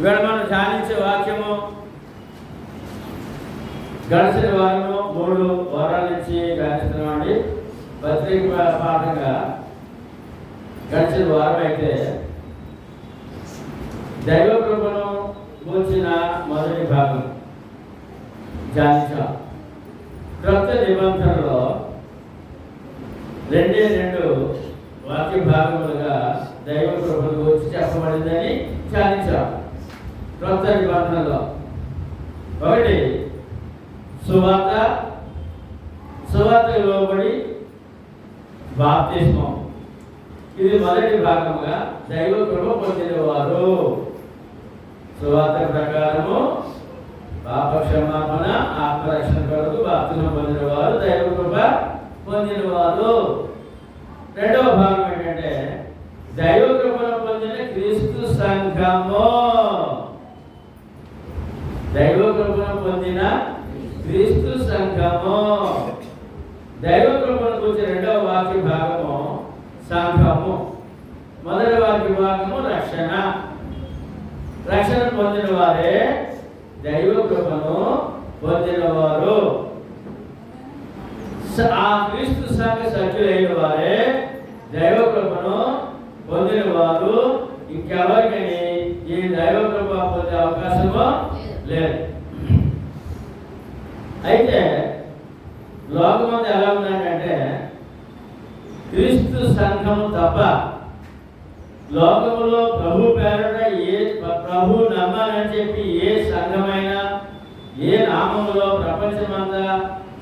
ఇవాళ మనం ధ్యానించే వాక్యము గడిచిన వారము 3 వారాల నుంచి ధ్యానిస్తున్నామండి. పత్రిక పాఠంగా గడిచిన వారం అయితే దైవ కృపను కూర్చిన మొదటి భాగం ధ్యానించాం. క్రొత్త నిబంధనలో 2 వాక్య భాగములుగా దైవ కృపను గురించి చెప్పబడిందని ధ్యానించాం. క్రొత్త నిబంధనలో ఒకటి సువార్తకు లోబడి బాప్తిస్మం. ఇది మొదటి భాగముగా దైవ కృప పొందినవారు సువార్త ప్రకారము పాప క్షమాపణ ఆత్మరక్షణ కొరకు బాప్తిస్మం పొందినవారు దైవ కృప పొందినవారు. రెండవ భాగం ఏంటంటే దైవ కృపను పొందిన క్రీస్తు సంఘము. దైవ కృపను పొందిన క్రీస్తు సంఘము. దైవ కృపను గురించి రెండవ వాక్య భాగము సంఘము. మొదటి వాక్య భాగము రక్షణ. రక్షణ పొందిన వారే దైవ కృపను పొందినవారు. ఆ క్రీస్తు సంఘ సభ్యులైన వారే దైవ కృపను పొందిన వారు. ఇంకెవరికని ఈ దైవ కృప పొందే అవకాశము లేదు. అయితే లోకమంతా ఎలా ఉందంటే క్రీస్తు సంఘము తప్ప లోకములో ప్రభు పేరుట ప్రభు నమ్మాలని చెప్పి ఏ సంఘమైనా ఏ నామములో ప్రపంచమంతా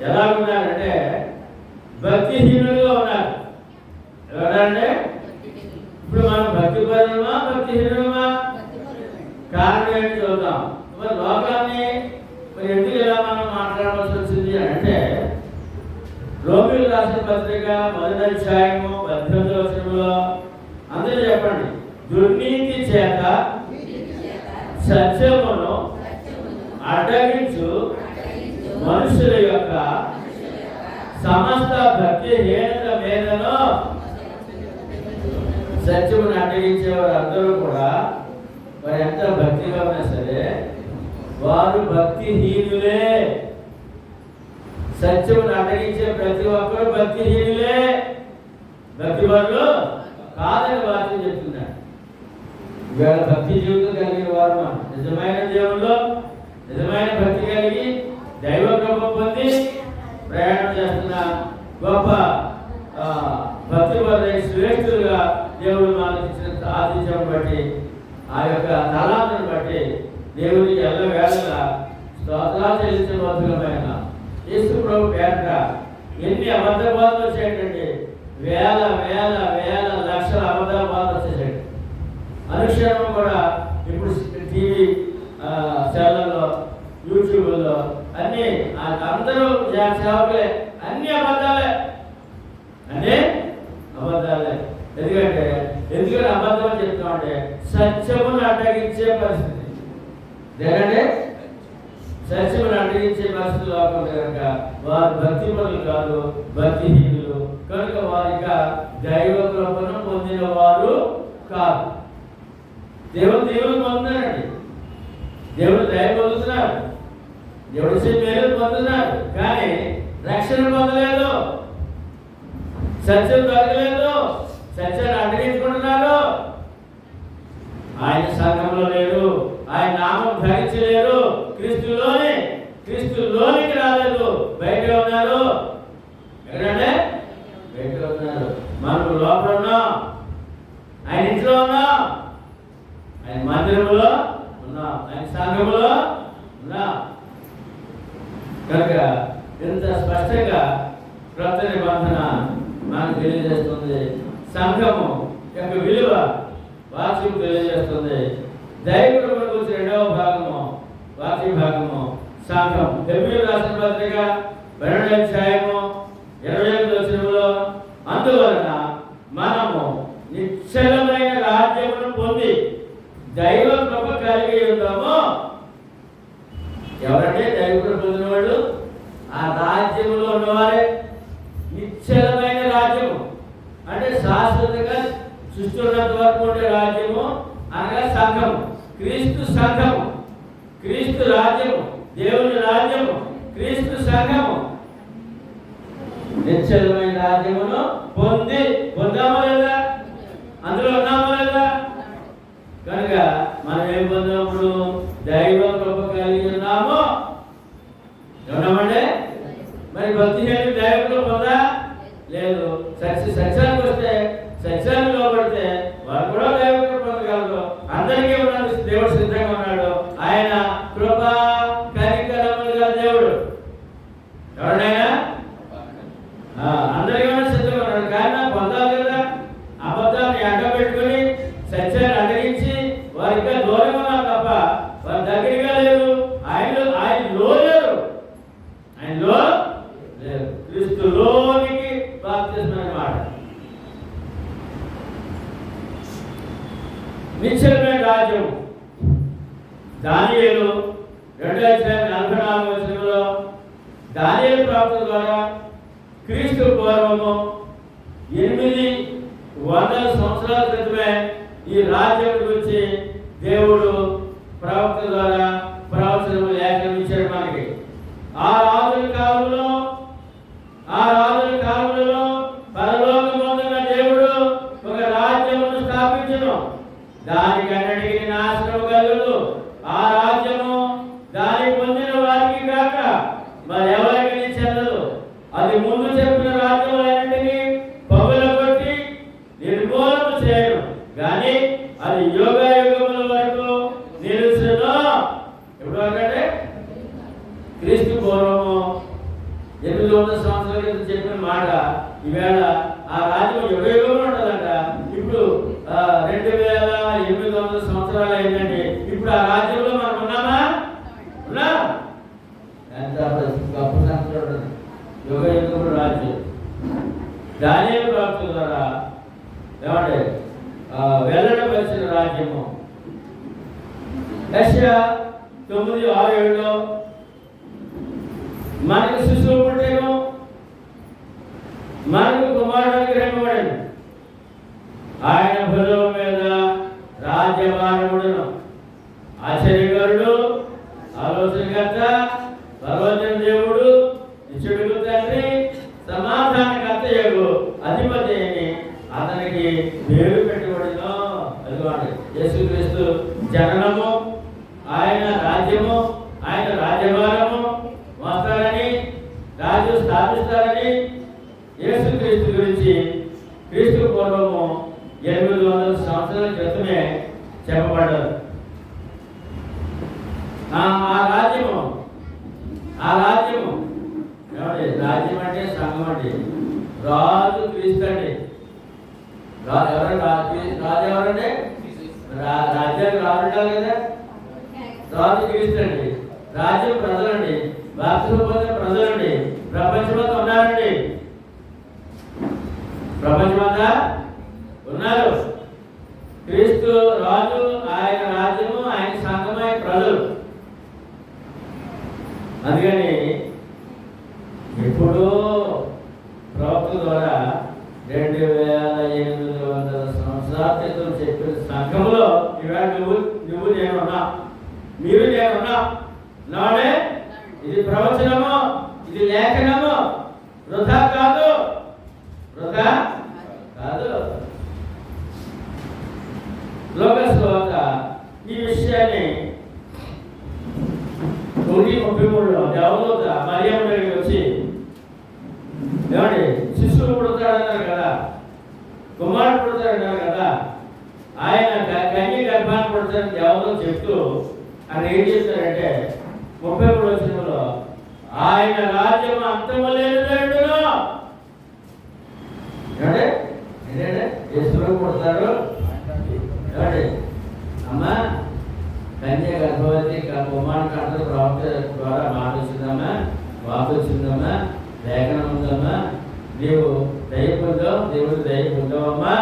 ఎలా ఉన్నారంటే భక్తిహీనులుగా ఉన్నారు. ఎవరంటే ఇప్పుడు మనం భక్తి పరులమా భక్తిహీనులమా? కారణం ఏంటి చూద్దాం. మరి లోకాన్ని ఎందుకు ఇలా మనం మాట్లాడవలసి వచ్చింది అంటే రోమిలు రాసిన పత్రిక 1వ అధ్యాయము 18వ వచనంలో అందరూ చెప్పండి, దుర్నీతి చేత సత్యమును అడ్డగించు మనుషుల యొక్క సమస్త భక్తిహీనత మీదను. సత్యమును అడ్డగించే వారు అందరూ కూడా మరి ఎంత భక్తిగా ఉన్నా సరే వారు భక్తిహీనులే. సత్యమును అడ్డగించే ప్రతి ఒక్కరు భక్తిహీనులే, భక్తి వాళ్ళు కాదని వాక్యం చెప్తున్నారు. ఇవాళ భక్తి జీవితం కలిగిన వారు మనం నిజమైన దేవుల్లో నిజమైన భక్తి కలిగి దైవ కృప పొంది ప్రయాణం చేస్తున్న గొప్ప భక్తి వల్ల శ్రేష్ఠులుగా దేవుడు మనకి ఇచ్చిన ఆతిథ్యం బట్టి ఆ యొక్క తలాంతను బట్టి దేవుడికి ఎల్లవేళలా స్తోత్రాలు చెల్లించబోతులమైన యేసు ప్రభు పేరట ఎన్ని అబద్ధ బాధలు వచ్చేటండి. వేల వేల వేల లక్షల అబద్ధ బాధలు వచ్చేసాడు. అనుక్షణం కూడా ఇప్పుడు టీవీ ఛానల్లో యూట్యూబ్లో అన్నీ అందరూ సేవకులే, అన్ని అబద్ధాలే, అన్నీ అబద్ధాలే. ఎందుకంటే అబద్ధం అని చెప్తామంటే సత్యమును అడ్డగించే పరిస్థితి లేదంటే సత్యమును అడ్డగించే పరిస్థితి లోపల కనుక వారు భక్తి పనులు కాదు, భక్తిహీనులు కనుక వారిగా దైవ కృపను పొందిన వారు కాదు. దేవుడు పొందుతున్నారండి, దేవుడు దయ పొందుతున్నారు, దేవుడు మేలు పొందుతున్నారు, కానీ రక్షణ పొందలేదు, సత్యం దొరకలేదు, సత్యాన్ని అడ్డగించుకుంటున్నారు. ఆయన సంఘంలో లేరు, ఆయన నామం ధరించలేరు, క్రీస్తులోనికి రాలేదు, బయట ఉన్నారు. ఎక్కడంటే బయట ఉన్నారు. మనం లోపల ఉన్నాం, ఆయన ఇంట్లో ఉన్నాం, ఆయన మందిరంలో ఉన్నాం, ఆయన సంఘంలో ఉన్నాం. కనుక ఇంత స్పష్టంగా క్రొత్త నిబంధన మనకు తెలియజేస్తుంది. సంఘము యొక్క విలువ వాక్యం తెలియజేస్తుంది. దైవ కృపను గురించి 2వ భాగము సంఘం. హెబ్రీయులకు రాసిన పత్రిక 12వ అధ్యాయము 28వ వచనంలో అందువలన మనము నిశ్చలమైన రాజ్యమును పొంది దైవ కృప కలిగి ఉన్నాము. ఎవరంటే దైవ కృప పొందిన వాళ్ళు? ఆ రాజ్యములో ఉన్నవారే. నిశ్చలమైన రాజ్యము అంటే శాశ్వతంగా సృష్టి ఉన్నంత వరకు ఉండే రాజ్యము అనగా సంఘము. క్రీస్తు సంఘము, క్రీస్తు రాజ్యము, దేవుని రాజ్యము, క్రీస్తు సంఘము. నిశ్చలమైన రాజ్యమును పొందామా లేదా? అందులో ఉన్నామా లేదా? కనుక మనం ఏం పొందినప్పుడు దైవ కృప కలిగి ఉన్నాము. ఉన్నామంటే మరి భక్తి చేయడం దైవ కృప పొందా? లేదు. సత్యానికి వస్తే, సత్యాన్ని లోపడితే వారు కూడా దైవ కృప పొందగలరు. అందరికీ ఉన్నాడు, దేవుడు సిద్ధంగా ఉన్నాడు. ఆయన కృప కనికరములుగా దేవుడు. ఎవరినైనా అందరికీ సిద్ధంగా ఉన్నాడు. కానీ పొందాలి కదా. అబద్ధాన్ని అడ్డ పెట్టుకుని సత్యాన్ని అడ్డగించి వారికి దూరంగా ఉన్నారు తప్ప వారి దగ్గరగా లేరు. ఆయనలో లేరు, ఆయనలో లేరు. క్రీస్తులోనికి బాప్తిస్మం మాట. నిశ్చలమైన రాజ్యం. దానియేలు 2వ అధ్యాయం 44వ వచనంలో దానియేలు ప్రవక్త ద్వారా క్రీస్తు పూర్వము 800 సంవత్సరాల క్రితమే ఈ రాజ్యం గురించి దేవుడు ప్రవక్త ద్వారా ప్రవచనము లేఖనం ఇచ్చాడు మనకి. ఆ రాజుల కాలంలో పరలోకమందున్న దేవుడు ఒక రాజ్యమును స్థాపించును. దానికన్నిటికీ నాశనము కలుగును. ఆ రాజ్యము దాని పొందిన వారికి కాక మరి ఎవరికి చెందదు. అది ముందు చెప్పిన రాజ్యములన్నింటినీ పగులగొట్టి నిర్మూలన చేయను కానీ అది యుగముల వరకు నిలుచును. ఎప్పుడు అంటే క్రీస్తు పూర్వము 800 సంవత్సరాల క్రితం చెప్పిన మాట ఈవేళ ఆ రాజ్యం యుగంలో ఉంటుందంట. ఇప్పుడు 2800 సంవత్సరాలు అయిందండి. ఇప్పుడు ఆ రాజ్యంలో మనం ఉన్నామా? ఉన్నా. ఎంత గొప్ప సంవత్సరం యుగముల రాజ్యం. దానియేలు ప్రవక్త ద్వారా ఏమంటే వెల్లడపరిచిన రాజ్యము. యెషయా 9:6-7లో మనకు శిశువు పుట్టెను, మనకు కుమారుడు అనుగ్రహింపబడెను, ఆయన భుజము మీద రాజ్యభారముడును. ఆశ్చర్యకరుడు, ఆలోచనకర్త, భగవంతుని దేవుడు, నిత్యుడు తండ్రి, సమాధానకర్తయగు అధిపతి అని అతనికి పేరు పెట్టబడినో. అదిగోండి యేసుక్రీస్తు జననము, ఆయన రాజ్యము, ఆయన రాజ్యభారము వస్తారని, రాజు స్థాపిస్తారని యేసుక్రీస్తు గురించి క్రీస్తు పూర్వము 800 సంవత్సరాల క్రితమే చెప్పబడ్డారు. ఆ రాజ్యము ఏమండి? రాజ్యం అంటే సంఘం అండి. రాజు క్రీస్తు అండి. రాజు ఎవరంటే రాజ్యానికి రాజుంటారు కదా. రాజు క్రీస్తు అండి. రాజ్యం ప్రజలండి. బాప్తిస్మం పొందిన ప్రజలండి. ప్రపంచమంతా ఉన్నారండి. ప్రపంచమంతా ఉన్నారు. క్రీస్తు రాజు, ఆయన రాజ్యము, ఆయన సంఘమై ప్రజలు. అందుకని ఎప్పుడో ప్రవక్త ద్వారా 2800 సంవత్సరాల క్రితం చెప్పిన సంఘంలో ఇవాళ నువ్వు నేనున్నా, మీరు నేనున్నా. నాడే ఇది ప్రవచనము, ఇది లేఖనము. వృధా కాదు. లోకస్వార్త ఈ విషయాన్ని 1:33లో దేవదూత మరియమ్మ దగ్గరికి వచ్చి ఏమండి శిశువు పుడతాడన్నారు కదా, కుమారుడు పుడతాడన్నారు కదా, ఆయన కన్య గర్భాన్ని పుడతాడని దేవదూత చెప్తూ ఆయన ఏం చేస్తారంటే 33వ వచనంలో ఆయన రాజ్యం అంతము లేనిదైనను. ఏంటంటే యేసువు పుడతారు. ఏమండి అమ్మా కన్య గర్భవతి కుమారుడు మనకు అందరూ ప్రవక్త ద్వారా మాట వచ్చిందమ్మా, వార్త వచ్చిందమ్మా, లేఖనం ఉందమ్మా, నీవు దయ పొందావు, దేవుడు దయ పొందావమ్మా,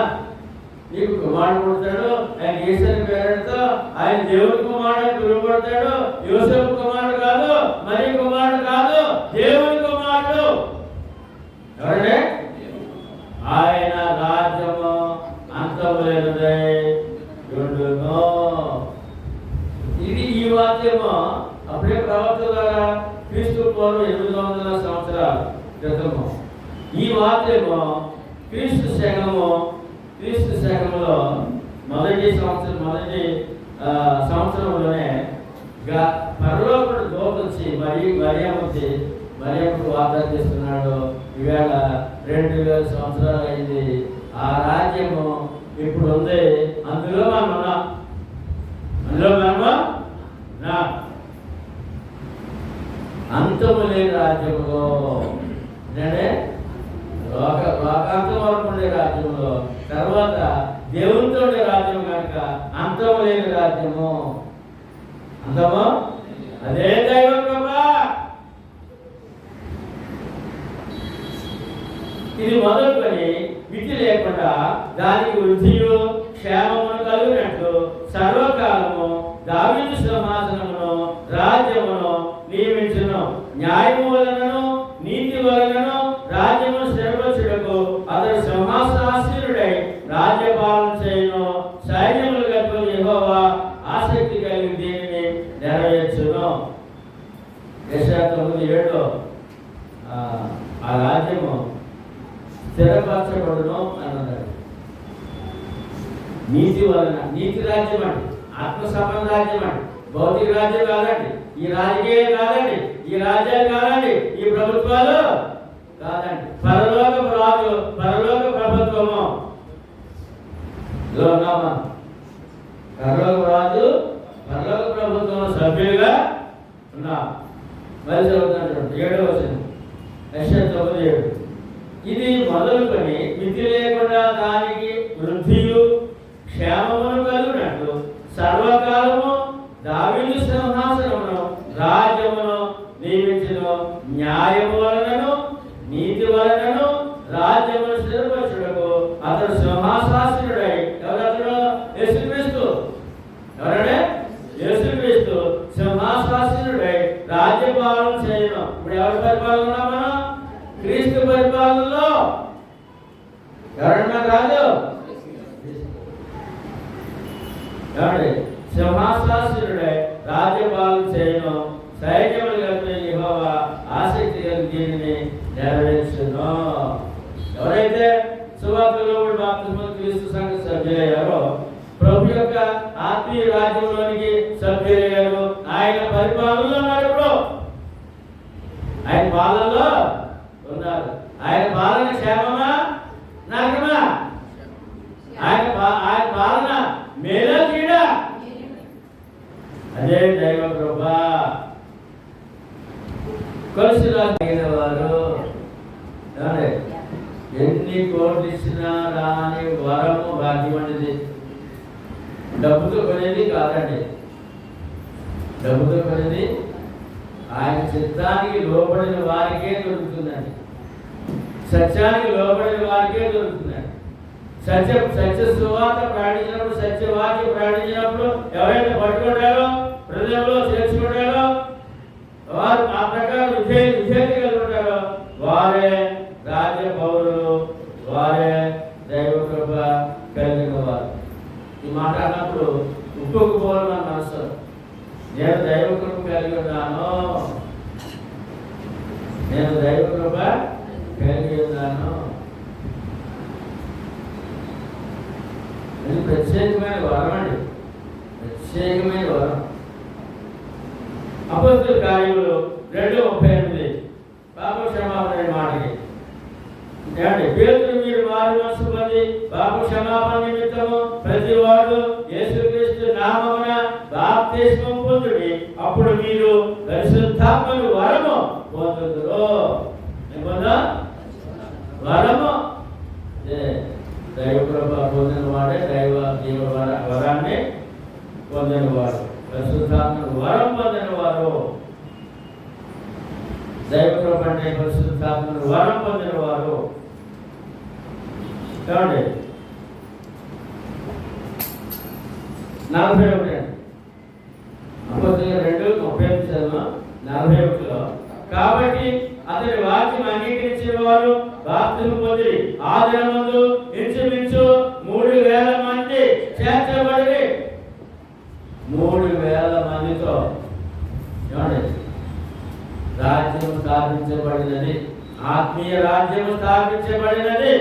నీకు కుమారుడు పుడతాడు, ఆయన యేసని పేరుతో ఆయన దేవుడి కుమారుడు పిలువబడతాడు. యోసేపు కుమారుడు కాదు, మరి కుమారుడు కాదు, దేవుని కుమారుడు. ఎవరంటే ఆయన రాజ్యము అంతము లేనిదై ఉండును. ఇది ఈ వాక్యము అప్పుడే ప్రవక్త ద్వారా క్రీస్తు పూర్వం 800 సంవత్సరాల క్రితము. ఈ వాక్యము క్రీస్తు శకములో మొదటి సంవత్సరంలోనే పరలోకుడు దూత వచ్చి మరియమ్మకు వాగ్దానం చేస్తున్నాడు. ఈవేళ 2000 సంవత్సరాలు అయింది. ఆ రాజ్యము ఇప్పుడు ఉంది, అందులో మనం ఉన్నాం. అంతము లేని రాజ్యములో అంటే లోకాంతం వరకు ఉండే రాజ్యంలో, తర్వాత దేవునితో ఉండే రాజ్యం కనుక అంతము లేని రాజ్యము. అంతము అదే దైవ కృప. ఇది మొదలుకొని విధి లేకుండా దానికి వృద్ధియు క్షేమమును కలిగినట్లు సర్వకాలము దావీదు సింహాసనమును రాజ్యమును నియమించును. న్యాయము వలనను నీతి వలనను రాజ్యమును స్థిరపరచుటకు అతడు సింహాసనాసీనుడై రాజ్యపాలన చేయును. సైన్యములు గల యెహోవా ఆసక్తి కలిగి దీనిని నెరవేర్చును. యెషయా 9:7 ఆ రాజ్యము స్థిరపరచబడును అని అన్నాడు. నీతి వలన, నీతి రాజ్యం అండి, ఆత్మ సంబంధ రాజ్యం అండి, భౌతిక రాజ్యం కాదండి, ఈ రాజకీయం కాదండి, ఈ రాజ్యాలు కాదండి, ఈ ప్రభుత్వాలు కాదండి. పరలోక రాజు, పరలోక ప్రభుత్వము పరలోక రాజు, పరలోక ప్రభుత్వం సభ్యులుగా ఉన్నా. మరి చదువుతున్నాడు 7వ వచనం యెషయా 9:7. ఇది మొదలుకొని మితి లేకుండా దానికి వృద్ధియు క్షేమమును కలుగునట్లు సర్వకాలము దావీదు సింహాసనమును రాజ్యమును నియమించును. న్యాయము వలనను నీతి వలనను రాజ్యమును స్థిరపరచుటకు అతడు సింహాసనాసీనుడై, ఎవరతడు? యేసుక్రీస్తు. ఎవరంటే యేసుక్రీస్తు సింహాసనాసీనుడై రాజ్యపాలన చేయను. ఇప్పుడు ఎవరి పరిపాలన? మనం క్రీస్తు పరిపాలనలో. ఎవరన్నా కాదు, ఎవరి సింహాసనాసీనుడై రాజ్యపాలన చేయను. సైన్యములు కలిగిన యెహోవా ఆసక్తి కలిగి దీనిని నెరవేర్చును. ఎవరైతే సువార్తలో బాప్తిస్మం క్రీస్తు సంఘ సభ్యులయ్యారో, ప్రభు యొక్క ఆత్మీయ రాజ్యంలోనికి సభ్యులయ్యారు. ఆయన పరిపాలనలో ఉన్నారు. ఇప్పుడు ఆయన పాలనలో ఉన్నారు. ఆయన పాలన క్షేమమా నరకమా? ఆయన పాలన మేలా కీడా? అదే దైవ కృప. కలిసి రాగిన వారు ఎన్ని కోట్లు ఇచ్చినా రాని వరము భాగ్యం అనేది డబ్బుతో కొనేది కాదండి. డబ్బుతో కొనేది ఆయన చిత్తానికి లోబడిన వారికే దొరుకుతుందండి. సత్యానికి లోబడిన వారికే దొరుకుతుందండి. సత్య సువార్త ప్రకటించినప్పుడు, సత్యవాక్యం ప్రకటించినప్పుడు ఎవరైతే పట్టుకుంటారో, హృదయంలో చేర్చుకుంటారో, వారు ఆ ప్రకారం విధేయత కలిగి ఉంటారో వారే రాజ్య పౌరులు, వారే దైవ కృప కలిగిన వారు. ఈ మాట అన్నప్పుడు ఉప్పుకుపోవడం మన మనసు. నేను దైవ కృప కలిగి ఉన్నాను, నేను దైవ కృప కలిగి ఉన్నాను. ఇది ప్రత్యేకమైన వరం అండి, ప్రత్యేకమైన వరం. అపోస్తలుల కార్యములు 2:38 పాప క్షమాపణ అనే మాటకి పేతురు మీరు మారు మనసు పొంది పాప క్షమాపణ నిమిత్తము ప్రతివాడు యేసుక్రీస్తు నామమున బాప్తిస్మం పొందుడి, అప్పుడు మీరు పరిశుద్ధాత్మను వరము పొందుదురు. వరము దైవ కృప పొందిన వాడే దైవ వరాన్ని పొందిన వాడు. పరిశుద్ధాత్మను వరం పొందిన వారు, దైవకృప అంటే పరిశుద్ధాత్మను వరం పొందిన వారు. ఏమండి 41 అపోస్తలుల 2:35 చదువు. 41లో కాబట్టి అతని వాక్యం అంగీకరించిన వారు బాప్తిస్మం పొంది ఆ దినమందు ఇంచుమించు 3,000 మంది చేర్చబడి 3,000 మందితో ఏమండి రాజ్యం స్థాపించబడినది. ఆత్మీయ రాజ్యం స్థాపించబడినది.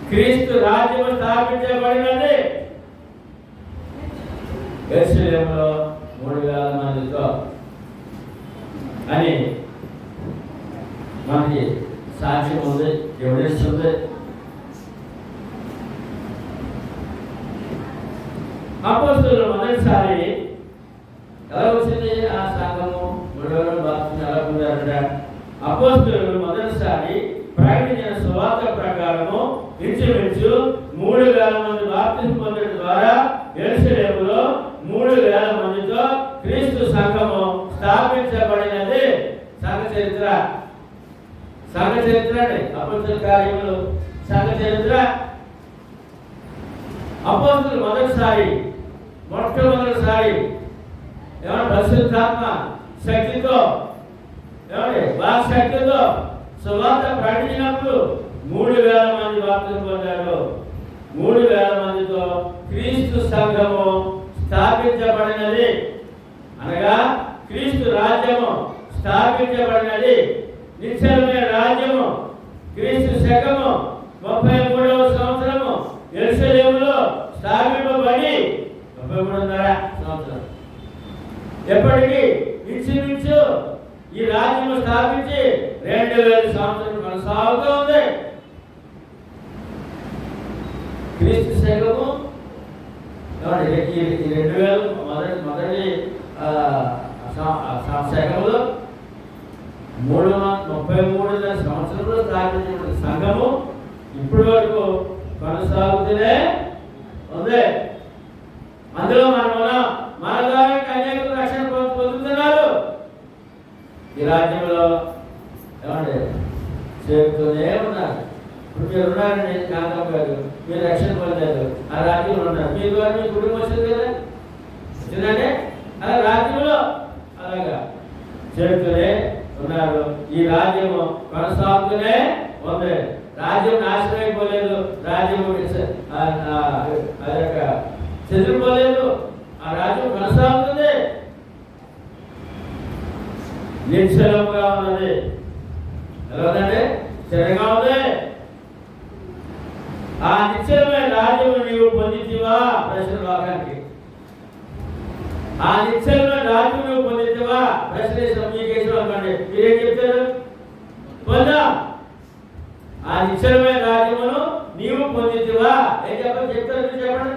క్రీస్తు రాజ్యం స్థాపించబడినది. యెరూషలేములో 3,000 మందితో అని మనకి సాక్ష్యం ఉంది, ఎవిడెన్స్ ఉంది. అపోస్తలులు మొదటిసారి ఎలా వచ్చింది ఆ సంఘము 3,000 బాప్తిస్మం ఎలా పొందారట? అపోస్తలులు మొదటిసారి ప్రకటించిన సువార్త ప్రకారము ఇంచుమించు 3,000 మంది బాప్తిస్మం పొందడం ద్వారా యెరూషలేములో 3,000 మందితో క్రీస్తు సంఘము స్థాపించబడినది. సంఘ చరిత్ర అండి. అపోస్తలుల కార్యములు సంఘ చరిత్ర. అపోస్తలులు మొట్టమొదటిసారి ఏమన్నా పరిశుద్ధాత్మ శక్తితో శక్తితో సువార్త ప్రకటించినప్పుడు 3,000 మంది బాప్తిస్మం పొందారు. 3,000 మందితో క్రీస్తు సంఘము స్థాపించబడినది. అనగా క్రీస్తు రాజ్యము స్థాపించబడినది. నిశ్చలమైన రాజ్యము క్రీస్తు శకము 33వ సంవత్సరము యెరూషలేములో స్థాపింపబడి 33.5 సంవత్సరం ఎప్పటికీ ఇంచుమించు ఈ రాజ్యము స్థాపించి 2,000 సంవత్సరం కొనసాగుతూ ఉంది. క్రీస్తు శకము 2000 మొదటి శకంలో 333 సంవత్సరంలో స్థాపించిన సంఘము ఇప్పటి వరకు కొనసాగుతూనే ఉంది. అందులో మన ద్వారా అనేక రక్షణ పొందుతున్నారు. ఈ రాజ్యంలో ఏమండి చేరుతూనే ఉన్నారు. ఇప్పుడు మీరు ఉన్నారని కాంతం గారు, మీరు రక్షణ పొందారు, ఆ రాజ్యంలో ఉన్నారు. మీ ద్వారా మీ కుటుంబం వచ్చింది కదా, వచ్చిందంటే అలా రాజ్యంలో అలాగా చేరుతూనే ఉన్నారు. ఈ రాజ్యము కొనసాగుతూనే ఉంది. రాజ్యం నాశనం అయిపోలేదు, రాజ్యము చెదిరిపోలేదు. ఆ రాజ్యం కొనసాగుతుంది, నిశ్చలంగా ఉన్నది. ఎలా ఉందండి? స్థిరంగా ఉంది. ఆ నిశ్చలమైన రాజ్యము నీవు పొందితివా? ప్రశ్న లోకానికి. ఆ నిశ్చలమైన రాజ్యం నువ్వు పొందితివా? ప్రశ్న మీకేసం అనుకోండి, మీరేం చెప్తారు? పొందా. ఆ నిశ్చలమైన రాజ్యమును నీవు పొందితివా? ఏం చెప్పాలి? చెప్తారు, మీరు చెప్పండి.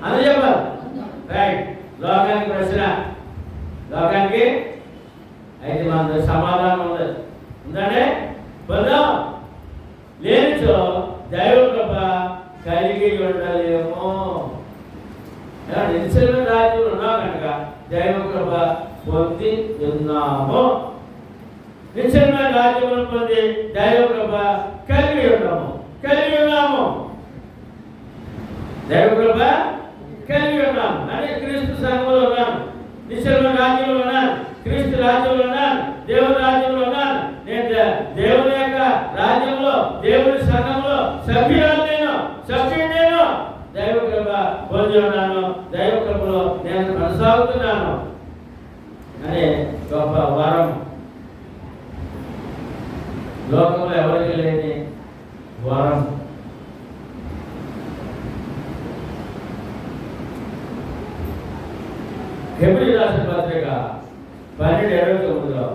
అది చెప్పాలి. రైట్. లోకానికి ప్రశ్న, లోకానికి అయితే మన సమాధానం ఉంది. ఉందండి? పొందాం. లేనిచో దైవ కృప కలిగి ఉండలేమో. నిశ్చలమైన రాజ్యంలో ఉన్నాం కనుక దైవ కృప పొంది ఉన్నాము. నిశ్చలమైన రాజ్యమును పొంది దైవ కృప కలిగి ఉన్నాము. దైవ కృప కలిగి ఉన్నాము అంటే క్రీస్తు సంఘంలో ఉన్నాను, నిశ్చలమైన రాజ్యంలో ఉన్నాను, క్రీస్తు రాజ్యంలో ఉన్నాను, దేవుని రాజ్యంలో ఉన్నాను. నేను దేవుని యొక్క రాజ్యంలో, దేవుని సంఘంలో సభ్యుడు నేను. దైవ కృప పొంది ఉన్నాను, దైవ కృపలో నేను కొనసాగుతున్నాను అనే గొప్ప వరం. లోకంలో ఎవరికి లేని వరం. హెబ్రీ రాసిన పత్రిక 12:29లో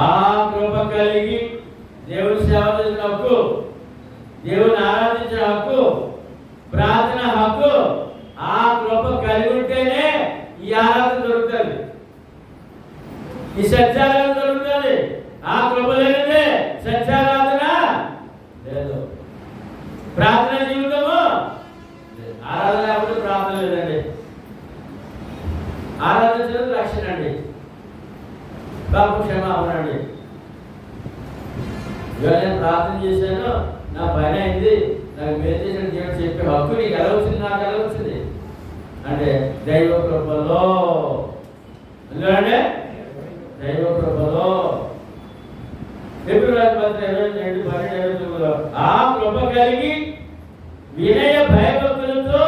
ఆ కృప కలిగి దేవుని సేవ చేసిన హక్కు, దేవుని ఆరాధించిన హక్కు, ప్రార్థన హక్కు, ఆ కృప కలిగి ఉంటేనే ఈ ఆరాధన దొరుకుతుంది, ఈ సత్యారాధన దొరుకుతుంది. ఆ కృప లేనిదే సత్యారాధన లేదు. ప్రార్థన జీవితము ఆరాధన లేకపోతే ప్రార్థన లేదండి. ఆరాధించడం రక్షణ అండి, పాప క్షమాపణ అండి. ఇవాళ నేను ప్రార్థన చేశాను, నా పని అయింది, నాకు మేలు చేసిన దేవుడు చెప్పే హక్కు నీకు ఎలా వచ్చింది, నాకు ఎలా వచ్చింది అంటే దైవ కృపలో. ఎందుకంటే దైవ కృపలో. ఫిబ్రవరి 22 ఆ కృప కలిగి వినయ భయభక్తులతో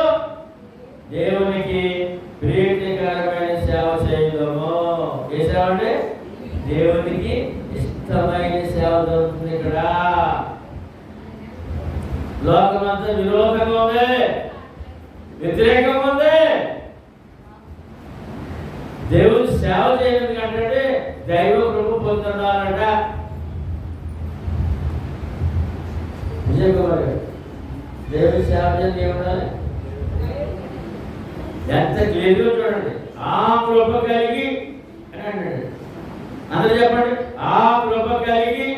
దేవునికి ప్రీతికరమైన సేవ చేయడము. ఏ సేవ అంటే దేవునికి ఇష్టమైన సేవ జరుగుతుంది. ఇక్కడ లోకమంతా విరోధంగా ఉంది, వ్యతిరేకంగా ఉంది. దేవుని సేవ చేయడం అంటే దైవ కృప పొందుతున్నారట. విజయకుమార్ దేవుని సేవ చేయండి ఏమన్నాలి, ఎంత క్లియర్గా చూడండి. ఆ కృప కలిగి అని అన్నాడు. అందరూ చెప్పండి, ఆ కృప కలిగి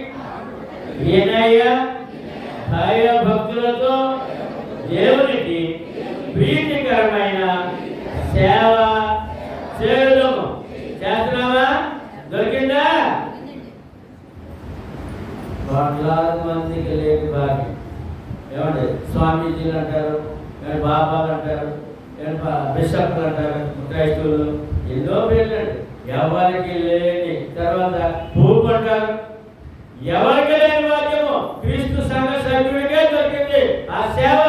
వినయ భయ భక్తులతో దేవునికి ప్రీతికరమైన సేవ చేయడము. చేస్తున్నావా? దొరికిందా? కోట్లాది మందికి లేని భాగ్యం. ఏమండి స్వామీజీలు అంటారు, బాబాలు అంటారు, బిషప్లు అంటారు, క్రైస్తవులు, ఎన్నో పేర్లండి. ఎవరికి లేని, తర్వాత పూపు అంటారు. ఎవరికి లేని భాగ్యము క్రీస్తు సంఘ సభ్యుడికే దొరికింది ఆ సేవ.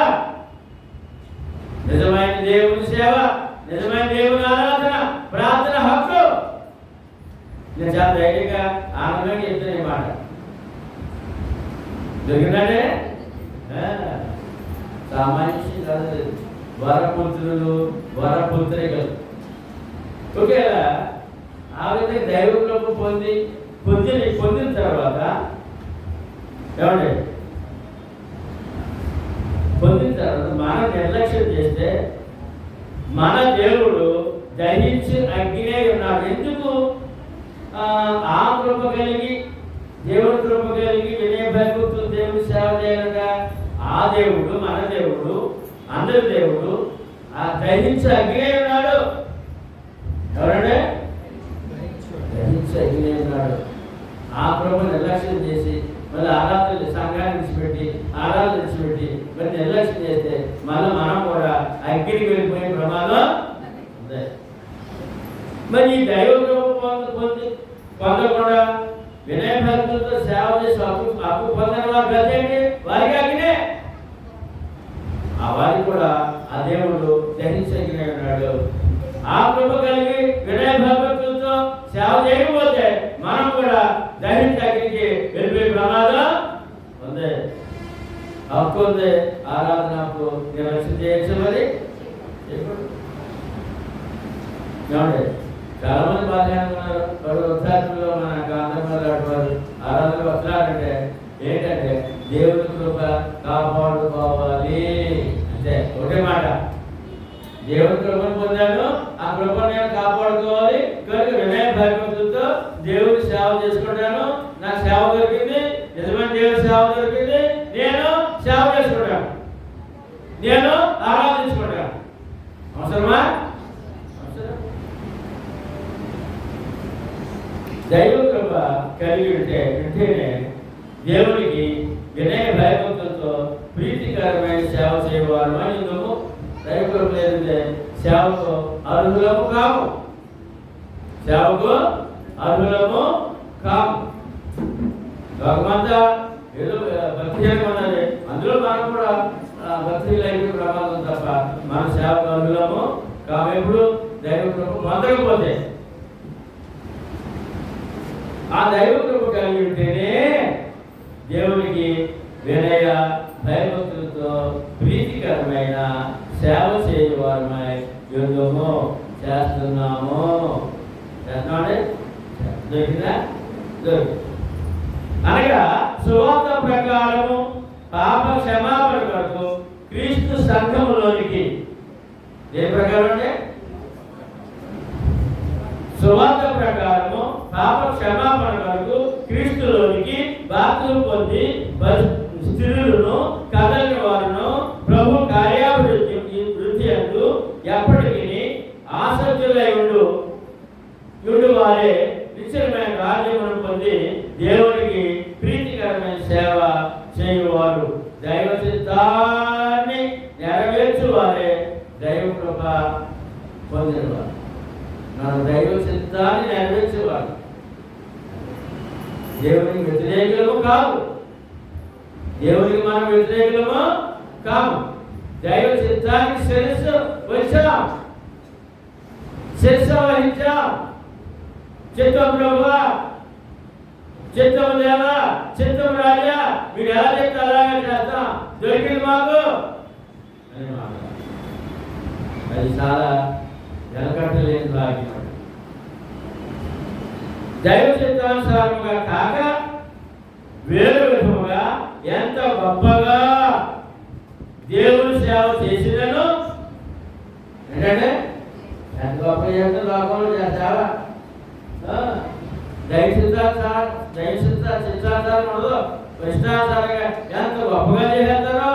నిజమైన దేవుని సేవ, నిజమైన దేవుని ఆరాధన, ప్రార్థన హక్కు. నేను చాలా ధైర్యంగా ఆనందంగా చెప్తాను ఈ మాట. దొరికిందంటే సామాన్య కాదు, వరపుత్రులు వరపుత్రికలు. ఒకేలా ఆ విధంగా దైవకృప పొందిన తర్వాత ఏమండి పొందిన తర్వాత మనం నిర్లక్ష్యం చేస్తే మన దేవుడు దహించి అగ్నే ఉన్నాడు. ఎందుకు? ఆ కృప కలిగి, దేవుడి కృప కలిగి వినయ భయభక్తులు దేవుడు సేవ చేయాలట. ఆ దేవుడు, మన దేవుడు, అందరి దేవుడు ఆ దహించి అగ్నే ఉన్నాడు. ఎవరంటే దహించి అగ్నే ఉన్నాడు. ఆ కృప నిర్లక్ష్యం చేసి మళ్ళీ ఆరాధన సంఘాన్ని విడిచిపెట్టి, ఆరాధన విడిచిపెట్టి మరి నిర్లక్ష్యం చేస్తే మళ్ళీ మనం కూడా అగ్గిరికి వెళ్ళిపోయే ప్రమాదం ఉంది. మరి ఈ దైవ కృప పొందకుండా వినయ భక్తులతో సేవ చేసి హక్కు పొందిన వారు గతండి, వారికి అగ్నే. ఆ వారికి కూడా ఆ దేవుడు దహించగిన ఉన్నాడు. ఆ కృప కలిగి వినయ భక్తులతో సేవ చేయకపోతే మనం కూడా దహించగిరికి వెళ్ళిపోయే ప్రమాదం ఉంది. హక్కు ఉంది. ఆరాధనకు నిర్లక్ష్యం చేయొచ్చు. మరి ఏమండి చాలా మంది బాధ్యతలు ఉన్నారు. వాడు ఉత్సాహంలో మన గాంధీ ఆరాధన వస్తున్నారంటే ఏంటంటే దేవుని కృప కాపాడుకోవాలి అంటే ఒకే మాట. దేవుని కృపను పొందాను, ఆ కృపను నేను కాపాడుకోవాలి. కనుక వినయ భయభక్తులతో దేవుని సేవ చేసుకుంటాను. నాకు సేవ దొరికింది, నిజమైన దేవుని సేవ దొరికింది, నేను సేవ చేసుకుంటాను, నేను ఆరాధించుకుంటాను. అవసరమా? దైవ కృప కలిగి ఉంటేనే దేవునికి వినయ భయభక్తులతో ప్రీతికరమైన సేవ చేయవారు అని ఎందుకు. దైవ కృప లేదంటే సేవకు అర్హులము కాము, సేవకు అర్హులము కాము. లోకమంతా ఏదో భక్తి ఉన్నది, అందులో మనం కూడా భక్తి అయిపోయే ప్రమాదం తప్ప మన సేవకు అర్హులము కాము. ఎప్పుడు దైవ కృప పొందకపోతే. ఆ దైవ కృప కలిగి ఉంటేనే దేవునికి వినయ భయభక్తులతో ప్రీతికరమైన సేవ చేయవారమై యుద్ధము చేస్తున్నాము. దొరికిందా? దొరికి అనగా సువార్త ప్రకారము పాప క్షమాపణ కొరకు క్రీస్తు సంఘములోనికి. ఏ ప్రకారం అంటే సువార్త ప్రకారము పాప క్షమాపణ కొరకు క్రీస్తులోనికి బాప్తిసం పొంది స్త్రీలను కదలని వారును ప్రభు కార్యాభివృద్ధి అందు ఎప్పటికీ ఆసక్తి భయభక్తులై ఉండు వారే నిశ్చలమైన రాజ్యమును పొంది దేవునికి ప్రీతికరమైన సేవ చేయువారు. దైవ చిత్తాన్ని నెరవేర్చువారే దైవ కృప పొందినవారు. మనం దైవ చిత్తాన్ని నెరవేర్చేవారు. దేవునికి వ్యతిరేకులము కాదు, దేవునికి మనం వ్యతిరేకులము కాము. దైవ చిత్తానికి శిరస్సు వచ్చాం, శిరస్సు వహించాం. చిత్తం ప్రభువా, చిత్తం దేవా, చిత్తం రాజా, మీరు ఎలా చెప్తే అలాగే చేస్తాం, దొరికింది మాకు అని మాట. అది చాలా వెనకట్టలేని భాగ్యం. దైవ చిత్తానుసారముగా కాక వేరు విధముగా ఎంత గొప్పగా దేవుని సేవ చేసినను, ఏంటంటే ఎంత గొప్ప చేస్తే లోకంలో చేస్తావా? దైవ చిత్తానుసారం ఉండదు, ఇష్టానుసారంగా ఎంత గొప్పగా చేసేస్తారో.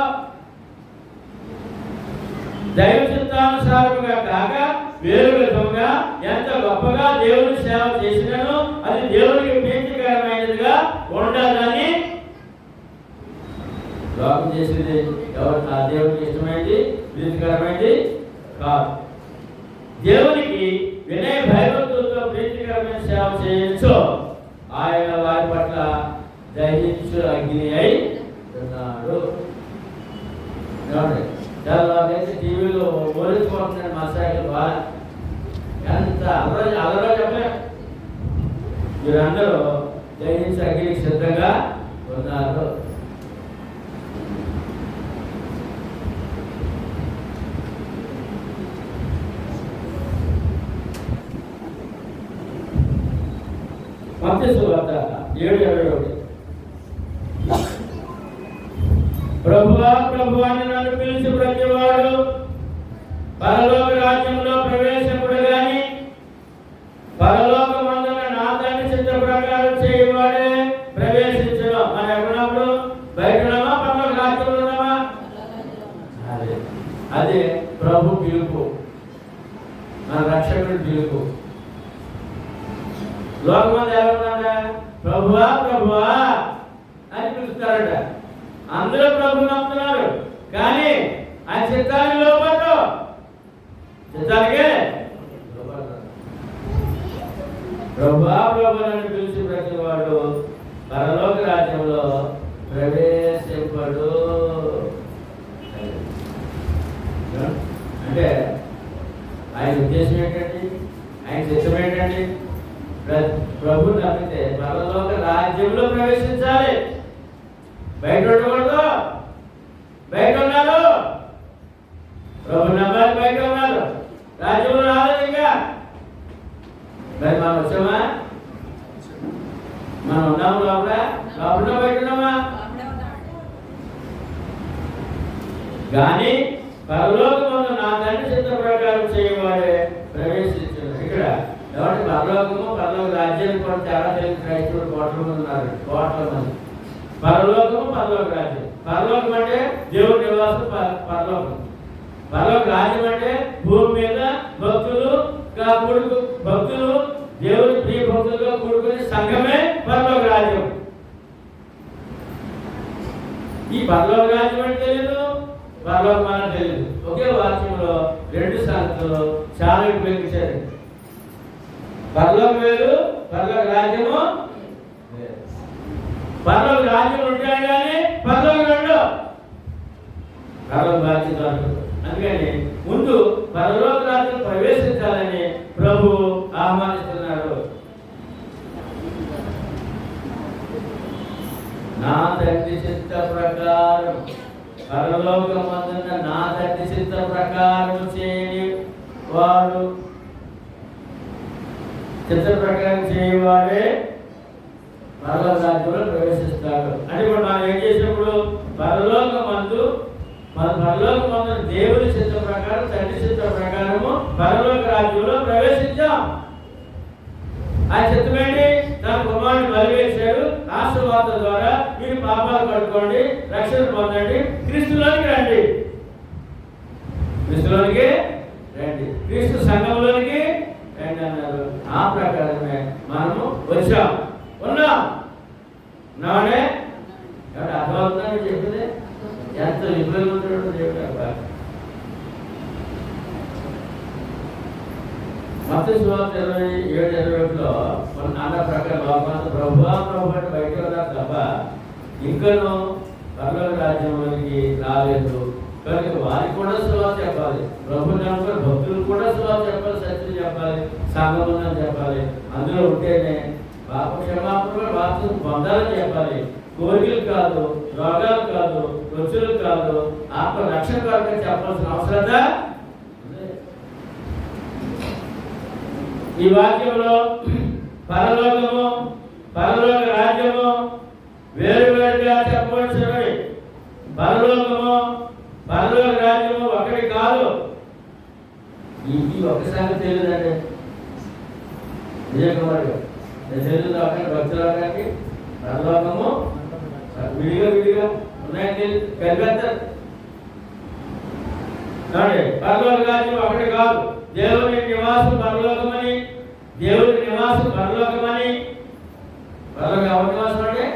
దైవ చిత్తానుసారముగా కాక వేరు విధముగా ఎంత గొప్పగా దేవుని సేవ చేసినను అది దేవునికి ప్రీతికరమైనదిగా ఉండాలని. లోకం చేసింది ఎవరు? ఆ దేవునికి ఇష్టమైంది, ప్రీతికరమైంది కాదు. దేవునికి వినయ భయభక్తులతో ప్రీతికరమైన సేవ చేయొచ్చు. ఆయన వారి పట్ల దహించు అగ్ని అయి ఉన్నాడు. చాలా టీవీలో ఓడించుకుంటున్నాడు మా సైకిల్ బాగా. ఎంత అలరో చెప్పలే. మీరందరూ దహించు అగ్నికి సిద్ధంగా ఉన్నారు. మత్తయి సువార్త 7:21. ప్రభువా ప్రభువా అని నన్ను పిలిచి ప్రతివాడు పరలోక రాజ్యంలో ప్రవేశింపుడు గాని పరలోకమందున నా తండ్రి చిత్త ప్రకారం చేయవాడే ప్రవేశించను. మనం ఎక్కడున్నప్పుడు బయట ఉన్నామా, పరలోక రాజ్యంలో ఉన్నామా? అదే ప్రభు పిలుపు, మన రక్షకుడి పిలుపు. లోకమంది ఎవరున్నారా? ప్రభువా ప్రభువా అని పిలుస్తారట. అందరూ ప్రభు నమ్ముతున్నారు, కానీ ఆ చిత్తానికి లోపడ్డు. చిత్తానికే ప్రభువా ప్రభు అని పిలిచి ప్రతివాడు పరలోక రాజ్యంలో ప్రవేశింపడు. అంటే ఆయన ఉద్దేశం ఏంటండి? ఆయన చిత్తం ఏంటండి? ప్రభు నమ్మితే పరలోక రాజ్యంలో ప్రవేశించాలి. బయట ఉండకూడదు. బయట ఉన్నారు, ప్రభు నమ్మాలి, బయట ఉన్నారు, రాజ్యంలో రాలేదు ఇంకా. మరి మనం వచ్చామా? మనం ఉన్నాము లోపల, లోపల బయట ఉన్నామా? కానీ పరలోకమందు నా తండ్రి చిత్త ప్రకారం చేయవాడే ప్రవేశించారు. ఇక్కడ ఎవరి పరలోకము, పరలోక రాజ్యానికి కూడా చాలా తెలియదు. క్రైస్తవులు కోట్ల మంది ఉన్నారు, కోట్ల మంది. పరలోకము, పరలోక రాజ్యం. పరలోకం అంటే దేవుడి నివాసం, పరలోకం. పరలోక రాజ్యం అంటే భూమి మీద భక్తులు దేవుని ప్రియ భక్తులుగా కూడుకునే సంఘమే పరలోక రాజ్యం. ఈ పరలోక రాజ్యం అంటే తెలియదు, పరలోకం అని తెలియదు. ఒకే వాక్యంలో రెండు సంగతులు చాలా ఉపయోగించారు. పరలోకం వేరు, పరలోక రాజ్యము వేరు. పరలోక రాజ్యం ఉంటాయి కానీ పరలోకం రెండు. పరలోక రాజ్యం దొరకదు. అందుకని ముందు పరలోక రాజ్యం ప్రవేశించాలని ప్రభు ఆహ్వానిస్తున్నారు. నా తండ్రి చిత్త ప్రకారం, పరలోకమందున్న నా తండ్రి చిత్త ప్రకారం చేయని వాడు, చిత్త ప్రకారం చేయవాడే పరలోక రాజ్యంలో ప్రవేశిస్తాడు. అంటే ఇప్పుడు మనం ఏం చేసినప్పుడు పరలోకమందు దేవుని చిత్త ప్రకారం, తండ్రి చిత్త ప్రకారము పరలోక రాజ్యంలో ప్రవేశించాం. ఆ చిత్తమేంటి? తన కుమారుని బలివేశాడు. ఆశీర్వాద ద్వారా మీరు పాపాలు కడుక్కోండి, రక్షణ పొందండి, క్రీస్తులోనికి రండి. క్రీస్తులోనికి రండి, క్రీస్తు సంఘంలోనికి ఆ ప్రకారమే మనము వచ్చాం, ఉన్నాం. ఉన్నామనే అర్థమవుతుందని చెప్పింది. ఎంత విఫలమవుతున్నాడు దేవుడు. మత్తయి సువార్త 27:21లో అన్న ప్రకారం లోకాంత ప్రభువా ప్రభు అంటే బయట ఉన్నారు తప్ప ఇంకనూ పరలోక రాజ్యంలోకి రాలేదు. కనుక వారికి కూడా సువార్త చెప్పాలి, ప్రభు నమ్ముకున్న భక్తులు కూడా సువార్త చెప్పాలి, సత్యం చెప్పాలి, సంగమం చెప్పాలి. అందులో ఉంటేనే పాప క్షమాపణ వార్త పొందాలని చెప్పాలి. కోరికలు కాదు, రోగాలు కాదు, రుచులు కాదు, ఆత్మ రక్షణ కొరకు చెప్పాల్సిన అవసరత. ఈ వాక్యంలో పరలోకము, పరలోక రాజ్యము వేరు వేరుగా చెప్పవలసినవి. పరలోకము, పరలోక రాజ్యము ఒకటి కాదు. ఈ ఒక్క సంగతి తెలియదండి. విజయకుమార్ గారు తెలుగులో భక్తులకి పరలోకము విడిగా ఉన్నాయండి, కలిపేస్తారు. పరలోక రాజ్యం ఒకటి కాదు. దేవుని నివాసం పరలోకమని, దేవుని నివాసం పరలోకమని. పరలోక ఎవరి నివాసం అంటే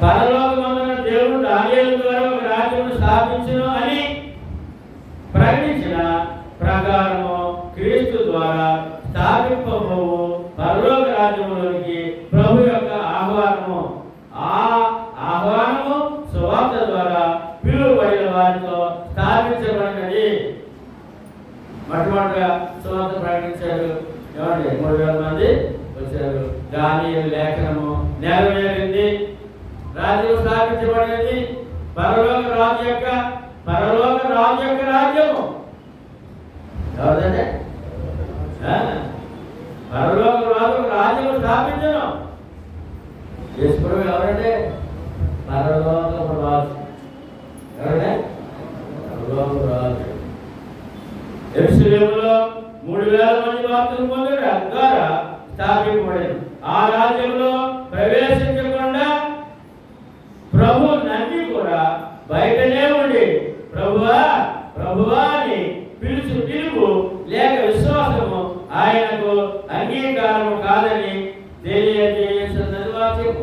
పరలోకమందున దేవుడు దానియేలు ద్వారా ఒక రాజ్యమును స్థాపించును అని ప్రకటించిన ప్రకారము క్రీస్తు ద్వారా స్థాపింపబోవు పరలోక రాజ్యములోనికి ప్రభు యొక్క ఆహ్వానము, ఆ ఆహ్వానము సువార్త ద్వారా పిలువబడిన వారితో స్థాపించబడినది. మొట్టమొదటిగా సువార్త ప్రకటించారు. ఏమండి 3,000 మంది వచ్చారు. దానియేలు లేఖనము నెరవేరింది, రాజ్యం స్థాపించబడినది. పరలోక రాజు యొక్క రాజ్యము ఎవరిదంటే పరలోక రాజ్యం స్థాపించను. యేసుప్రభు ఎవరంటే పరలోక రాజు. ఎవరంటే పరలోక రాజు. యెరూషలేములో 3,000 మంది భక్తులు పొందారు ద్వారా స్థాపింపబడింది. ఆ రాజ్యంలో ప్రవేశించకుండా ప్రభు నమ్మి కూడా బయటనే ఉండి ప్రభువా ప్రభువా అని పిలుపు లేక విశ్వాసము ఆయనకు అంగీకారము కాదని తెలియజేస్తున్నది వాక్యం.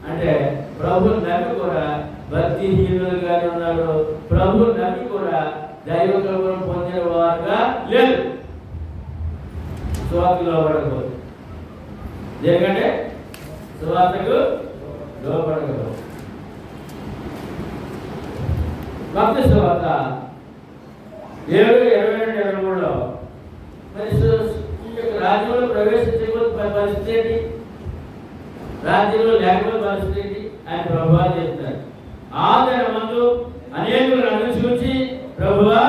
అంటే ప్రభు నమ్మి కూడా భక్తిహీనులుగానే ఉన్నారు. ప్రభు నమ్మి కూడా దైవ కృపను పొందిన వారుగా లేదు. సువార్తకు లోబడకూడదు. ఎందుకంటే సువార్తకు లోబడకూడదు. భక్తి సువార్త 7:22-23లో మరి ఈ యొక్క రాజ్యంలో ప్రవేశించకపోతే పరిస్థితి ఏంటి, రాజ్యంలో లేకపోతే పరిస్థితి ఏంటి అని ప్రభువా చెప్తారు. ఆ దినమందు అనేకులు నన్ను చూచి ప్రభువా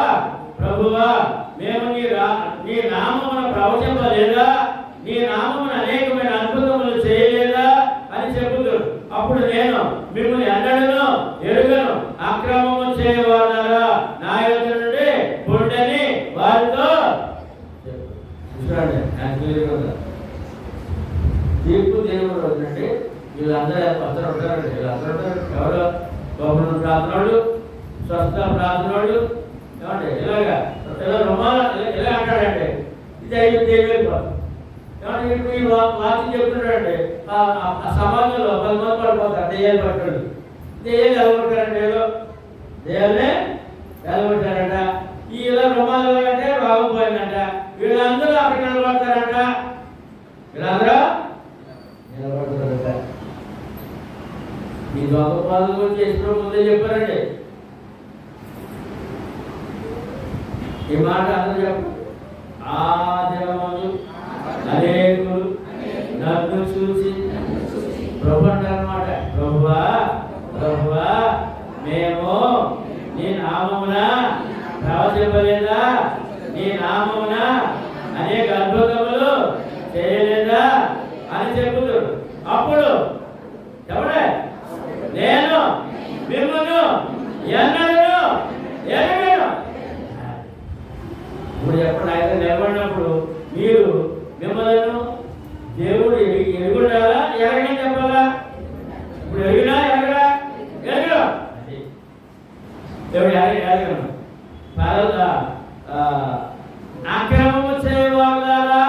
ప్రభువా మేము నీ నామమున ప్రవచింపలేదా, నీ నామమున అనేకమైన అద్భుతములు చేయలేదా అని చెబుతారు. అప్పుడు నేను మిమ్మల్ని ఎన్నడను ఎరుగను, అక్రమము చేయవారా నా యొద్ద నుండి పొండని వారితో తీర్పు దేవుడు రోజునండి. వీళ్ళందరూ ఉంటారండి. వీళ్ళందరూ ఉంటారు. ఎవరు గౌరవ ప్రార్థనలు, స్వస్థ ప్రార్థనలు. ఏమంటే ఇలాగా ఇలా రుమాల ఇలా అంటాడంటే ఇది 5,000 ఏమంటే ఇప్పుడు ఈ వాక్యం చెప్తున్నాడండి. ఆ సమాజంలో 10 మంది పడిపోతారు. దెయ్యాలు పట్టాడు. దెయ్యాలు ఎలగొట్టారంటే ఏదో దెయ్యాలనే ఎలగొట్టారంట. ఈ ఇలా రుమాలు అంటే రోగం పోయిందంట. వీళ్ళందరూ అక్కడ నిలబడతారంట. వీళ్ళందరూ నిలబడతారంట. ఈ దొంగ పాలు గురించి ఎప్పుడు ముందే చెప్పారండి. ఈ మాట అందరూ చెప్పు. ఆ దినమందు అనేకులు నన్ను చూసి ప్రభు అంటారన్నమాట. ప్రభువా ప్రభువా మేము నీ నామమున ప్రవచింపలేదా, నీ నామమున అనేక అద్భుతములు చేయలేదా అని చెబుతాడు. అప్పుడు చెప్పడే నేను మిమ్మల్ని ఎన్నడను ఎరగను. ఇప్పుడు చెప్పండి, ఆయన నిలబడినప్పుడు మీరు మిమ్మల్ని దేవుడు ఎరుగుండాలా ఎరగని చెప్పాలా? ఇప్పుడు ఎరిగినా ఎరగడా? ఎరగడు. దేవుడు ఎరగను. అక్రమము చేయవాళ్ళారా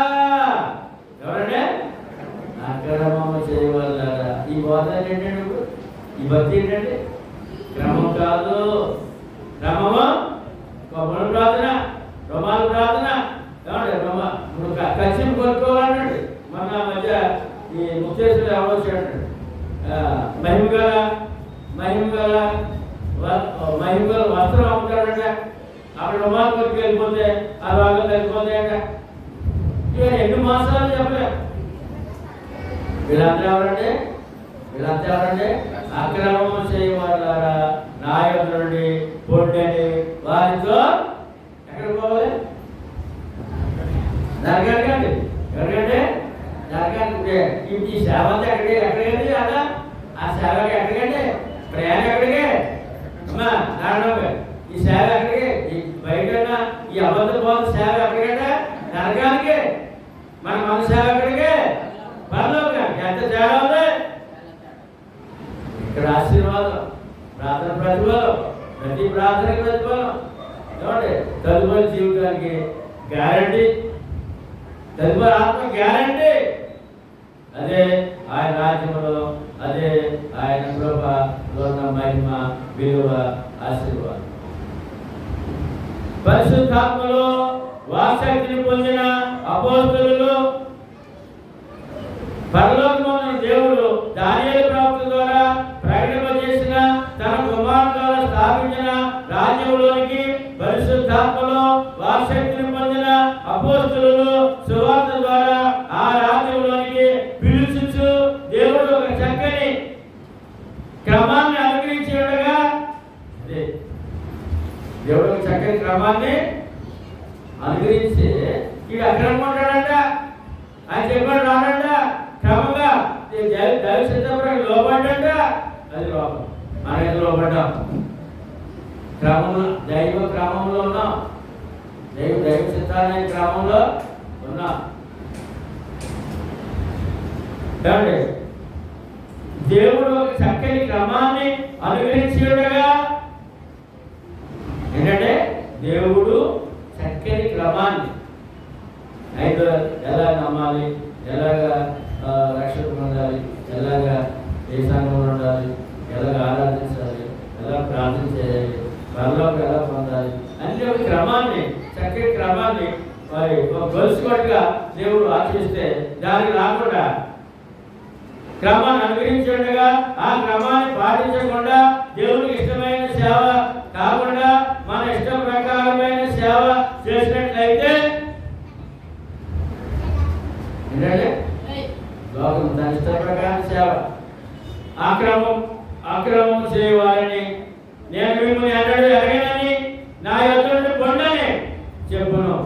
బోధన ఏంటండి? ఇప్పుడు ఈ భక్తి ఏంటండి? క్రమం కాదు. క్రమము కొమ్మల ప్రార్థన, రోమాల ప్రార్థన. ఏమండి రోమ ఇప్పుడు కచ్చిం కొనుక్కోవాలన్నాడు. మొన్న మధ్య ఈ ముఖ్యేశ్వరు ఎవరు వచ్చాడు? మహిమగల వస్త్రం అమ్ముతాడంట. అక్కడ రుమాలు కొరికి వెళ్ళిపోతే ఆ భాగం వెళ్ళిపోతాయంట. ఇక 2 మాసాలు చెప్పలేం. వీళ్ళంతా ఎవరంటే అక్రమము చేయవాళ్ళారా నా యొద్ద నుండి పొండని వారితో ఎక్కడ పోవాలి? నరకానికండి. ఎవరికంటే నరకానికి. ఈ సేవ అంతా ఎక్కడికండి? అలా ఆ సేవకి ఎక్కడికండి? ప్రయాణం ఎక్కడికి? అమ్మా నారాయణ, ఈ సేవ ఎక్కడికి? ఈ బయట ఈ అబద్ధ బోధ సేవ ఎక్కడికంటే? నరకానికి. మన సేవ ఎక్కడికి? పరలోకానికి. ఎంత తేడా ఉంది ఇక్కడ? ఆశీర్వాదం, ప్రార్థన ప్రతిఫలం, ప్రతి ప్రార్థనకి ప్రతిఫలం. ఏమంటే తదుపరి జీవితానికి గ్యారంటీ, తదుపరి ఆత్మ గ్యారంటీ. అదే ఆయన రాజ్యంలో, అదే ఆయన కృపలో ఉన్న మహిమ, విలువ, ఆశీర్వాదం. పరిశుద్ధాత్మలో వాక్శక్తిని పొందిన అపోస్తలులు, పరలోకమున్న దేవుడు దానియేలు ప్రవక్త ద్వారా ప్రకటింపజేసిన తన కుమారుని ద్వారా స్థాపించిన రాజ్యంలోనికి పరిశుద్ధాత్మలో వాక్శక్తిని పొందిన అపోస్తలులు సువార్త ద్వారా ఆ రాజ్యంలోనికి పిలుచుచు దేవుడు ఒక చక్కని క్రమాన్ని అనుగ్రహించి ఉండగా, దేవుడు ఒక చక్కని క్రమాన్ని అనుగ్రహించి ఇది అక్రమంగా ఉంటాడంట. ఆయన చెప్పాడు రాడంట. క్రమంగా దైవ సిద్ధం లోపడ్డంట. అది లోపం. మనకి లోపడ్డాం. క్రమంలో దైవ క్రమంలో ఉన్నాం. దైవ సిద్ధాన్ని క్రమంలో ఉన్నాం. ఏమండి? దేవుడు ఒక చక్కని క్రమాన్ని అనుగ్రహించి ఉండగా, ఏంటంటే దేవుడు చక్కని క్రమాన్ని అయితే ఎలా నమ్మాలి, ఎలాగా రక్షణ పొందాలి, ఎలాగా ఏ సంఘంలో ఉండాలి, ఎలాగ ఆరాధించాలి, ఎలా ప్రార్థన చేయాలి, పరలోకం ఎలా పొందాలి అన్ని ఒక క్రమాన్ని, చక్కటి క్రమాన్ని మరి గొలుసుకొట్టుగా దేవుడు ఆచరిస్తే దానికి రాకుండా క్రమాన్ని అనుగ్రహించుండగా ఆ క్రమాన్ని పాటించకుండా దేవునికి ఇష్టమైన సేవ కాకుండా మన ఇష్ట ప్రకారమైన సేవ చేసినట్లయితే ఏంటంటే లోకం దాని ఇష్ట ప్రకారం సేవ అక్రమం చేయవాలని నేను మిమ్మల్ని అన్నడు ఎరగనని నా యొద్ద నుండి పొండని చెప్పును.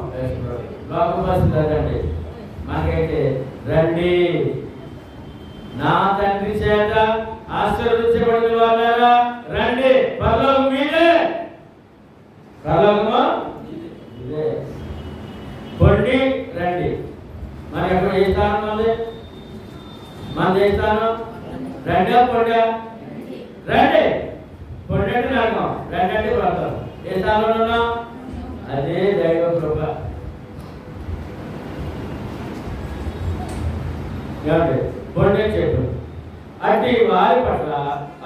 లోకం వస్తుందండి. మనకైతే రండి నా తండ్రి చేత ఆశీర్వదించబడిన వాళ్ళారా రండి, పరలోకం మీదే, పరలోకము ఇదే, పొండి రండి. మన ఎప్పుడు ఏ స్థానం ఉంది? మనది ఏ స్థానం? రెండా పొండా? రండి. పొండి అంటే నరకం, రండి అంటే పరలోకం. ఏ స్థానంలో ఉన్నాం? అదే దైవ కృప. పొండే చెప్పు అట్టి వారి పట్ల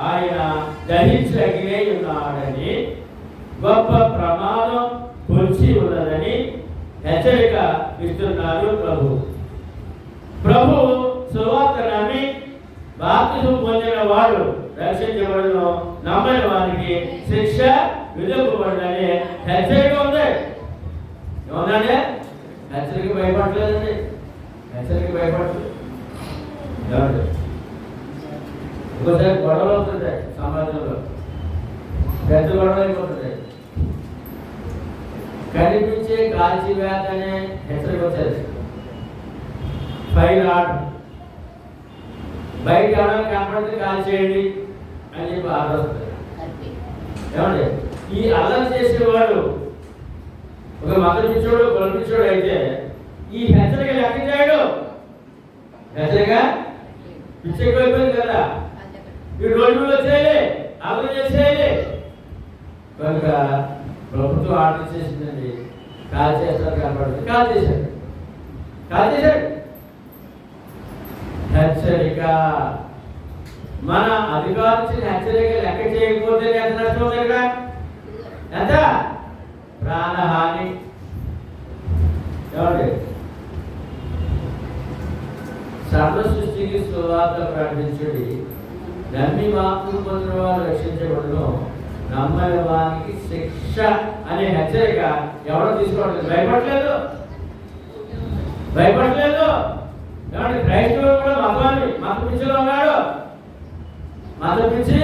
ఆయన దహించగినే ఉన్నాడని, గొప్ప ప్రమాదం పొంచి ఉన్నదని హెచ్చరిక ఇస్తున్నారు ప్రభు. సువార్త నమ్మి బాప్తిసం పొందిన వాడు రక్షించబడును, నమ్మని వారికి శిక్ష విధింపబడునని హెచ్చరిక ఉంది. ఏమన్నాడే? హెచ్చరిక భయపడలేదండి. హెచ్చరిక భయపడలేదు. ఇంకోసారి గొడవలు అవుతుంటాయి సమాజంలో, పెద్ద గొడవలు అయిపోతుంటాయి. కనిపించే కాల్చివేత అనే హెచ్చరిక వచ్చేది. ఫైర్ ఆర్డర్, బయట ఎవరైనా కనపడితే కాల్ చేయండి అని చెప్పి ఆర్డర్ వస్తుంది. ఏమండి? ఈ అల్లరి చేసేవాడు ఒక మత పిచ్చోడు, కుల పిచ్చోడు అయితే ఈ హెచ్చరిక లెక్క చేయడు. హెచ్చరిక పిచ్చెక్కువైపోయింది కదా, ఈ రోజులు వచ్చేయాలి, అల్లరి చేసేయాలి. కనుక ప్రభుత్వం ఆర్డర్ చేసిందండి, కాల్ చేస్తారు కనపడుతుంది, కాల్ చేశాడు. హెచ్చరిక మన అధికారులు హెచ్చరిక లెక్క చేయకపోతే ఎంత నష్టం ఉంది ఇక్కడ? ఎంత? ప్రాణహాని. ఏమండి? సర్వ సృష్టికి సువార్త ప్రకటించుడి, నమ్మి మాత్రం పొందిన వారు రక్షించబడును, నమ్మని వారికి శిక్ష అనే హెచ్చరిక ఎవరో తీసుకోవట్లేదు. భయపడలేదు. ఏమంటే క్రైస్తవులు కూడా మత పిచ్చిలో ఉన్నాడు. మత పిచ్చి,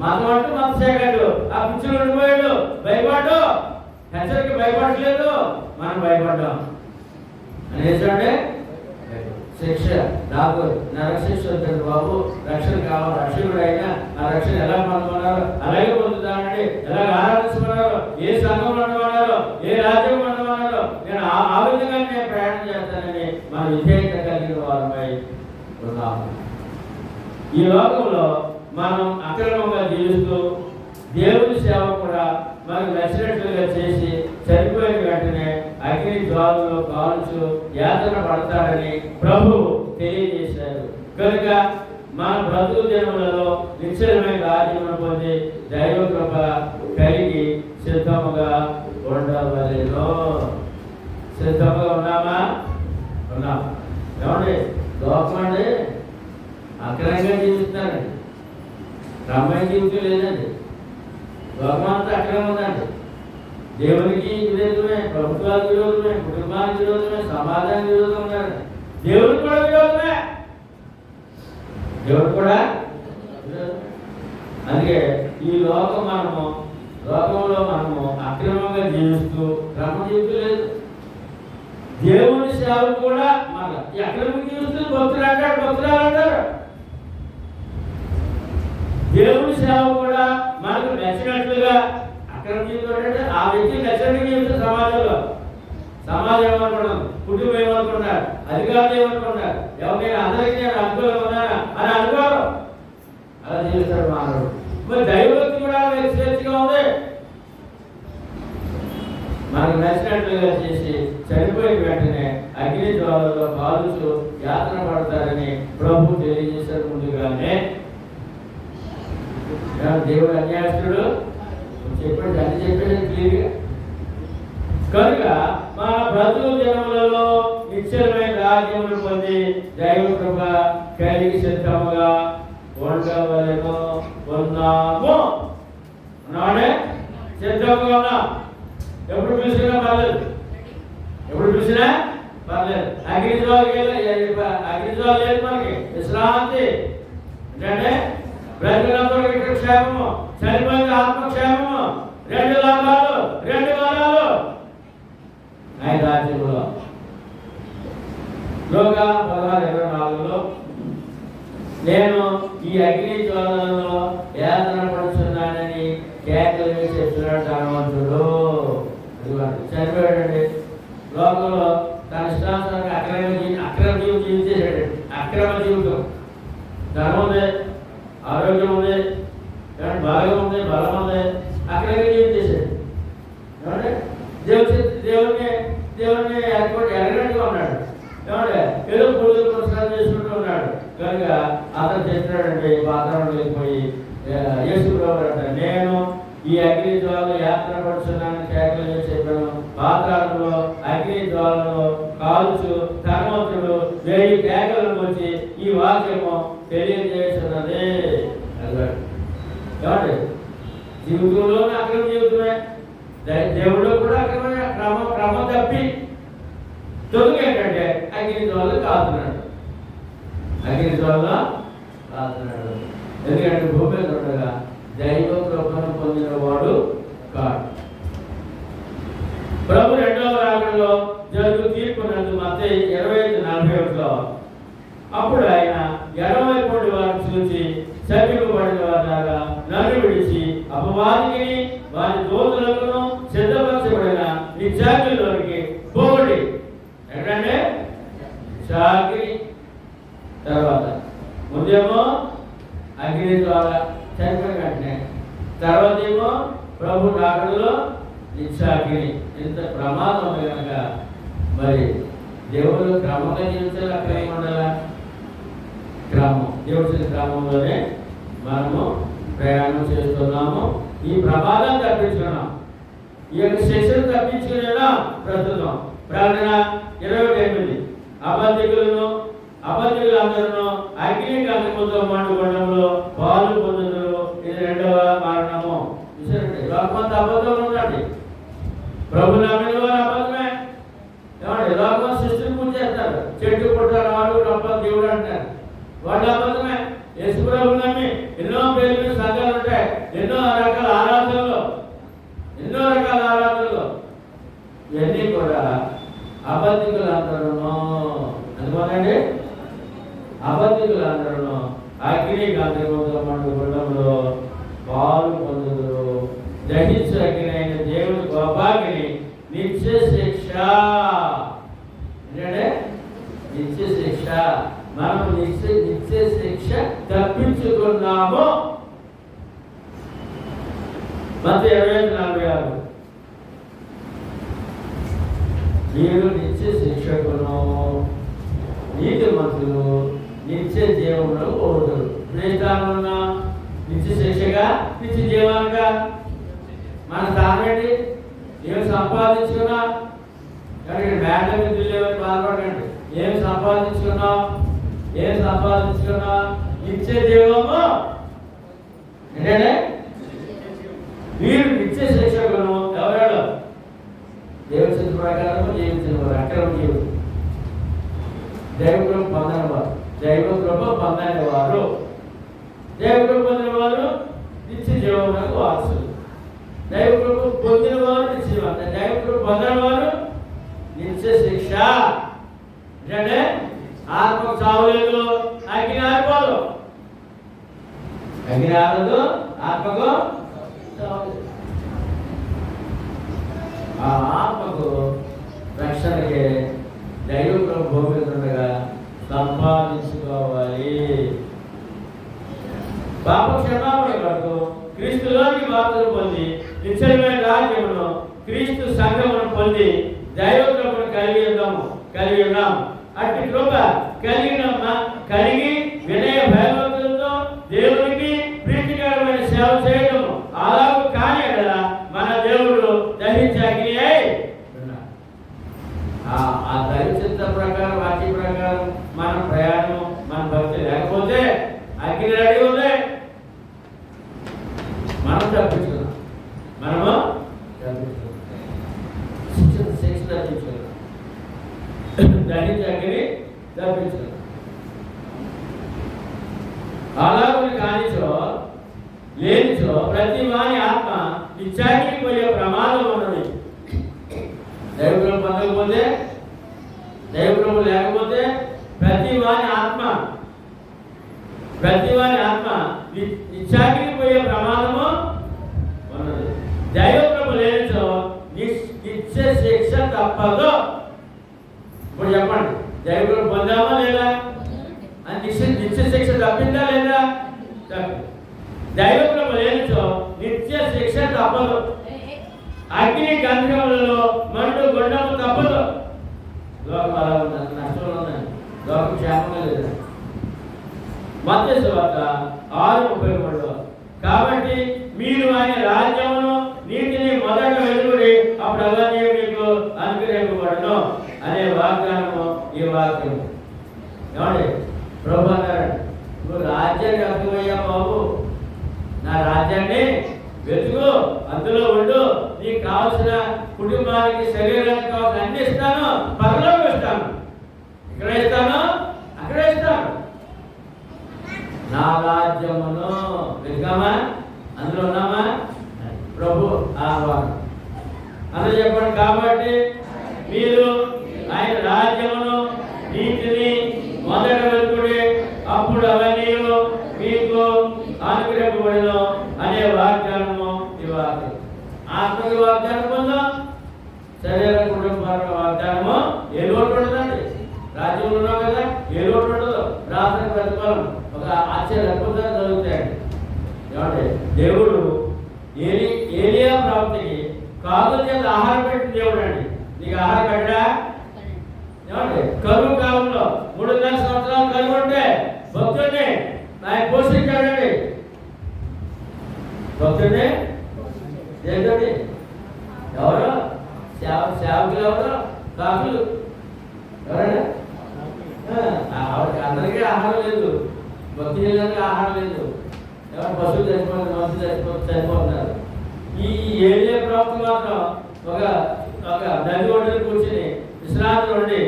మతం అంటూ మత సేకడు, ఆ పిచ్చిలో ఉండిపోయాడు. భయపడ్డు, హెచ్చరిక భయపడలేదు. మనం భయపడ్డాం అనేసంటే శిక్ష నాకు నరశిక్ష వద్దండి బాబు, రక్షణ కావాలి. రక్షకుడు అయినా ఆ రక్షణ ఎలా పొందమన్నారు, అలాగే పొందుతానండి. ఎలాగ ఆరాధించమన్నారు, ఏ సంఘం ఉండమన్నారు, ఏ రాజ్యం ఉండమన్నారు, నేను ఆ విధంగా నేను ప్రయాణం చేస్తానని మన విధేయత కలిగిన వారమై ఉన్నాము. ఈ లోకంలో మనం అక్రమంగా జీవిస్తూ దేవుని సేవ కూడా మనకు నచ్చినట్లుగా చేసి చనిపోయిన వెంటనే అగ్ని జ్వాలలో కాల్చు యాతన పడతాడని ప్రభువు తెలియజేశారు. కనుక మన బ్రతుకు దినములలో నిశ్చలమైన రాజ్యమును పొంది దైవ కృప కలిగి సిద్ధముగా ఉండవలెను. సిద్ధముగా ఉన్నామా? ఉన్నాం. ఏమండి? లోకం అండి అక్రమంగా జీవిస్తున్నారండి, క్రమమైన జీవితం లేదండి. లోకమంతా అక్రమం ఉందండి. దేవునికి విరోధమే, ప్రభుత్వానికి విరోధమే, కుటుంబానికి విరోధమే, సమాజానికి విరోధం ఉన్నారు. దేవుడికి కూడా విరోధమే. అందుకే ఈ లోకంలో మనము అక్రమంగా జీవిస్తూ క్రమ జీవితం లేదు. దేవుని సేవలు కూడా మన అక్రమంగా జీవిస్తూ భక్తులు అంటారు. దేవుని సేవ కూడా మనకు నచ్చినట్లుగా అక్రమ జీవితం అంటే ఆ వ్యక్తి నచ్చినట్టు జీవితం సమాజం ఏమనుకున్నాం, కుటుంబం ఏమనుకున్నారు, అధికారులు ఏమనుకున్నారు, ఎవరైనా అందరికీ నేను అనుకూలంగా ఉన్నానా అని అనుకోరు. అలా జీవిస్తాడు మానవుడు. మరి దైవభక్తి కూడా స్వేచ్ఛగా ఉంది. మనకు నచ్చినట్లుగా చేసి చనిపోయిన వెంటనే అగ్ని జ్వాలలో కాలుచు యాతన పడతారని ప్రభు తెలియజేశారు ముందుగానే. దేవుడు అన్యాయస్తుడు చెప్పండి, అన్ని చెప్పేది క్లియర్గా. కనుక మన బ్రతుకు జనములలో నిశ్చలమైన రాజ్యమును పొంది దైవ కృప కలిగి సిద్ధముగా ఉండవలెను. ఉన్నాడే సిద్ధముగా ఉన్నాం. ఎప్పుడు పిలిచినా పర్లేదు. అగ్నిజ్వాలు లేదు మనకి విశ్రాంతి. ఏంటంటే బ్రతుకులందరికీ క్షేమము, చనిపోయిన ఆత్మక్షేమము, 2 లాభాలు, 2 వరాలు. 5 రాజ్యంలో లోగా 16:24 నేను ఈ అగ్ని జ్వాలలో యాతన పడుతున్నానని కేకలు వేసి చెప్తున్నాడు ధనవంతుడు. చనిపోయాడండి. లోకంలో తన ఇష్టానుసారంగా అక్రమ జీవితం జీవించేసాడండి. అక్రమ జీవితం. ధనం ఉంది, ఆరోగ్యం ఉంది, బాగా ఉంది, బలం ఉంది, అక్రమంగా జీవించేసాడు. ఏమంటే దేవుడిని ఎరగనట్టుగా ఉన్నాడు. ఏమంటే ఏదో పూజలు పురస్కారం చేసుకుంటూ ఉన్నాడు. కనుక అతను చెప్పినాడండి, పాత్రలు వెళ్ళిపోయి యేసు ప్రభువు నేను ఈ అగ్ని జ్వాలను యాత్ర పడుతున్నాను కేకలు చేసి చెప్పాను. పాత్రలో అగ్ని జ్వాలను కాల్చు ధనవంతుడు 1000 కేకలను వచ్చి ఈ వాక్యము తెలియజేస్తున్నది. ఏమండి? జీవితంలో అక్రమ జీవితమే, దేవుడు కూడా క్రమం తప్పి తొలుగు ఏంటంటే అగ్ని జ్వాలను కాల్చున్నాడు. ఎందుకంటే భూమి మీద ఉండగా దైవ కృపను పొందిన వాడు కాడు. ప్రభు 2వ రాకడలో జరుగు తీర్పునందు మత్తయి 25:41 అప్పుడు ఆయన ఎడమవైపు వారిని చూసి శపింపబడిన వారిలాగా నన్ను విడిచి అపవాదికి వారి దూతలకు సిద్ధపరచబడిన నిత్యాగ్నిలోనికి పోగొడి. ఎక్కడంటే చాకిరి తర్వాత ముందేమో అగ్ని ద్వారా చనిపోయిన వెంటనే, తర్వాత ఏమో ప్రభు రాకడలో నిత్యాగ్ని. ఇంత ప్రమాదం కనుక మరి దేవుడు క్రమంగా జీవించాలి. అక్కడ ఏమి ఉండాలా? క్రమం. దేవుడి క్రమంలోనే మనము ప్రయాణం చేస్తున్నాము. ఈ ప్రమాదం తప్పించుకున్నాం, ఈ యొక్క శిక్షను తప్పించుకునేలా ప్రస్తుతం. ప్రకటన 28 అబద్ధికులందరూ అగ్ని గంధముతో మండుకొండంలో పాలు పొందుదురు. ఇది రెండవ మరణము. లోకమంతా అబద్ధంలో ఉందండి. ప్రభు నమ్మిన వారు అబద్ధమే. ఏమండి, లోకం సృష్టిని పూజ చేస్తారు. చెట్టు పుట్టారు వాడు రప్ప దేవుడు అంటారు, వాళ్ళు అబద్ధమే. యేసు ప్రభు నమ్మి ఎన్నో పేర్లు సంఘాలు ఉంటాయి, ఎన్నో రకాల ఆరాధనలు ఇవన్నీ కూడా అబద్ధికులందరూ. అందుకోనండి, అబద్ధికులందరూ అగ్ని గంధముతో మండుకొండంలో పాలు పొందుదురు. దహించు అగ్ని అయిన దేవుని కోపాగ్ని నిత్య శిక్ష. ఏంటంటే నిత్య శిక్ష. మనం నిత్య శిక్ష తప్పించుకున్నాము. మత్తయి 25:46 మీరు నిత్య శిక్షకును నీతిమంతులు నిత్య జీవమును కోరుతారు. స్థానంలో నిత్య శిక్షగా నిత్య జీవాలుగా మన స్థానం ఏంటి? ఏం సంపాదించుకున్నా కానీ బ్యాండ్ల మీద వెళ్ళేవని బాధపడకండి. ఏం సంపాదించుకున్నా నిత్య జీవము. ఏంటంటే వీరు నిత్య శిక్షకులు. ఎవరాడు? దేవుని చిత్త ప్రకారం జీవించిన వారు, అక్రమ జీవులు, దైవకృప పొందని వారు, దైవకృప పొందిన వారు నిత్య జీవమునకు వారసులు. దైవకృప పొందిన వారు నిత్య జీవం, దైవకృప పొందని వారు నిత్య శిక్ష. అంటే ఆత్మకు చావలేదు, అగ్ని ఆరిపోదు. అగ్ని ఆరదు, ఆత్మకు చావలేదు. ఆ ఆత్మకు రక్షణకి దైవకృప భూమి మీద ఉండగా సంపాదించుకోవాలి. పాప క్షమాపణ కొరకు క్రీస్తులోని బాప్తిస్మం పొంది నిత్యమైన రాజ్యమును క్రీస్తు సంఘమును పొంది దైవకృపను కలిగి ఉన్నాం. అట్టి కృప కలిగి వినయ భయభక్తులతో దేవునికి ప్రీతికరమైన సేవ చేయడము. అలాగూ కానీ అక్కడ మన దేవుడు దహించే అగ్ని అయి ఉన్నాడు. ఆ దైవచిత్త ప్రకారం, వాక్య ప్రకారం మన ప్రయాణం, మన భక్తి లేకపోతే అగ్ని రెడీ ఉంది. మనం తప్పించుకున్నాం, శిక్ష తప్పించుకున్నాం, దహించే అగ్ని తప్పించుకున్నాం. అలాగే కానిచో లేనిచో ప్రతి వాని ఆత్మ నిత్యానికి పోయే ప్రమాదం ఉన్నది. దైవకృప పొందకపోతే, దైవకృప లేకపోతే ప్రతి వాని ఆత్మ నిత్యానికి పోయే ప్రమాదము ఉన్నది. దైవకృప లేనిచో నిత్య శిక్ష తప్పదు. ఇప్పుడు చెప్పండి, దైవకృప పొందామా లేదా? నిత్య శిక్ష తప్పిందా లేదా? దైవకృప లేనిచో నిత్య శిక్ష తప్పదు. అగ్ని గంధములలో మండు గొండము తప్పదు. లోకం అలా ఉందండి, నష్టంలో ఉందండి, లోకం క్షేమంగా లేదు. మత్తయి సువార్త 6:33 కాబట్టి మీరు ఆయన రాజ్యమును నీతిని మొదట వెలుగుడి, అప్పుడు అవన్నీ మీకు అనుగ్రహింపబడును అనే వాగ్దానము ఈ వాక్యము. ఏమండి, ప్రభు అన్నారండి, నువ్వు రాజ్యాన్ని వెతుకువయ్యా బాబు, నా రాజ్యాన్ని వెతుకు, అందులో ఉండు, నీకు కావాల్సిన కుటుంబానికి, శరీరానికి కావాల్సిన అన్ని ఇస్తాను, పరలోకం ఇస్తాను, ఇక్కడ ఇస్తాను, అక్కడ ఇస్తాను. నా రాజ్యమును వెతుకామా, అందులో ఉన్నామా? ప్రభు ఆహ్వానం అందులో చెప్పండి. కాబట్టి మీరు ఆయన రాజ్యమును నీతిని మొదట వెతుకుడి, అప్పుడు అవన్నీ మీకు అనుగ్రహింపబడును అనే వాగ్దానము ఈ వాక్యం. ఆత్మకి వాగ్దానం పొందాం, శరీర కుటుంబానికి వాగ్దానము ఏ లోటు ఉండదండి. రాజ్యంలో ఉన్నాం కదా, ఏ లోటు ఉండదు. రాత్రి ప్రతిఫలం ఒక ఆశ్చర్య అద్భుతాలు జరుగుతాయండి. ఏమంటే దేవుడు ఏలియా ప్రవక్తకి కాదు చేత ఆహారం పెట్టిన దేవుడు అండి. నీకు ఆహారం పెట్టడా? ఏమంటే కరువు కాలంలో 3.5 సంవత్సరాలు కరువు ఉంటే భక్తుడిని ఆయన పోషించాడండి. అందరికీ ఆహారం లేదు, భక్తి చేయడానికి ఆహారం లేదు. ఎవరు పశువులు చచ్చిపోతున్నారు, మనుషులు చనిపోతున్నారు. ఈ ఏలియా ప్రవక్త మాత్రం ఒక నది ఒడ్డున కూర్చుని విశ్రాంతి ఉండి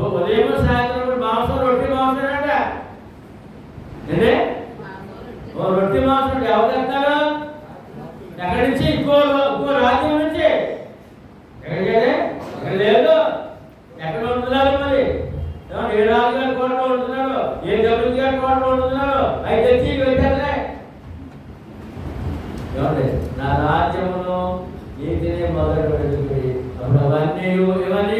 ఉదయం సాయంత్రం మాంసం రొట్టి మాంసం అంటే రొట్టి మాంసం ఎవరు తెస్తారు? ఎక్కడి నుంచి? ఇంకో రాజ్యం నుంచి. ఎక్కడికైతే ఎక్కడ లేదు. ఎక్కడ ఉంటున్నారు మరి? ఏ రాజుగారి కోటలో ఉంటున్నారు, ఏ డబ్ల్యూ గారి కోటలో ఉంటున్నారు, అవి తెచ్చి పెట్టారులే. ఏమండి, నా రాజ్యమును నీతిని మొదలు పెడుతుంది. అప్పుడు అవన్నీ ఇవన్నీ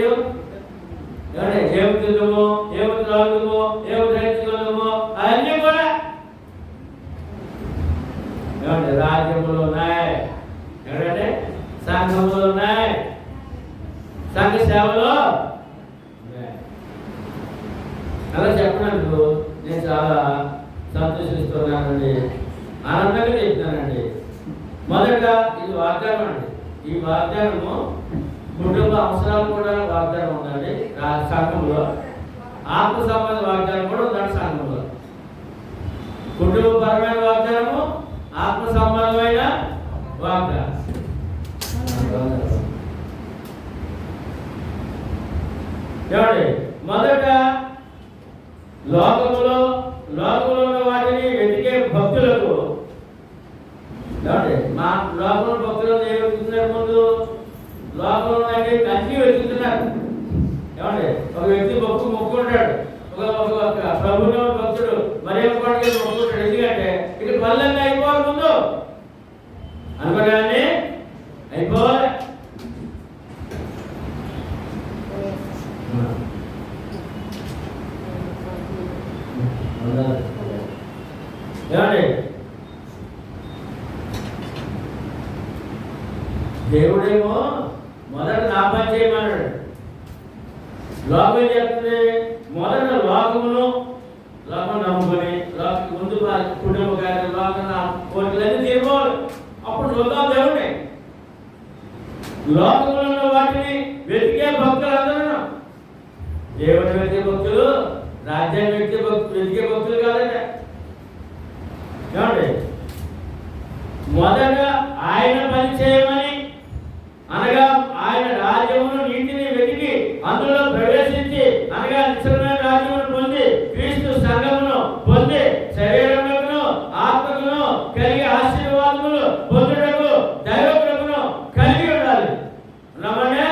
ఏమండి, ఏమి తిందుమో, ఏమి త్రాగుమో, ఏమి ధరించగలమో అవన్నీ కూడా ఏమండి రాజ్యములు ఉన్నాయి. ఎక్కడంటే సంఘములు ఉన్నాయి, సంఘ సేవలో ఉన్నాయి. అలా చెప్పినందుకు నేను చాలా సంతోషిస్తున్నానండి, ఆనందంగా చెప్తున్నానండి. మొదట ఇది వాగ్దానం అండి. ఈ వాగ్దానము కుటుంబ అవసరాలు కూడా వాగ్దానం ఉందండి సంఘంలో. ఆత్మ సంబంధ వాగ్దానం కూడా ఉందండి సంఘంలో. కుటుంబపరమైన వాగ్దానము, ఆత్మ సంబంధమైన వాగ్దానం. ఏమండి, మొదట లోకములో ఉన్న వాటిని వెతికే భక్తులకు ఏమండి, మా లోకంలో భక్తులు ఏం వెతుకుతున్నారు? ముందు లోకంలో అన్ని వెతుకుతున్నారు. ఏమండి, ఒక వ్యక్తి మొక్కుంటాడు, ఒక ప్రభుత్వ భక్తుడు మరి పండుగ మొక్కుంటాడు. ఎందుకంటే ఇక్కడ పనులన్నీ అయిపోవాలి ముందు అనుకోగానే అయిపోవాలి. ఏమండి, దేవుడేమో మొదట నా పని చేయమన్నాడు. లోకం చెప్తుంది మొదట లోకం నమ్ముకొని ముందు కుటుంబ కార్యాలు, లోకం కోరికలన్నీ తీరుకోవాలి. అప్పుడు చూద్దాం దేవుడిని. లోకంలో ఉన్న వాటిని వెతికే భక్తులు అందరూ దేవుని వెతికే భక్తులు, రాజ్యాన్ని వెతికే భక్తులు కాదండి. ఏమండి, మొదట ఆయన పని చేయమని, అనగా ఆయన రాజ్యమును నీతిని వెతికి అందులో ప్రవేశించి, అనగా నిశ్చలమైన రాజ్యమును పొంది క్రీస్తు సంఘమును పొంది శరీరమును ఆత్మకును కలిగి ఆశీర్వాదములు పొందుటకు దైవకృపను కలిగి ఉండాలి. ఉన్నామంటే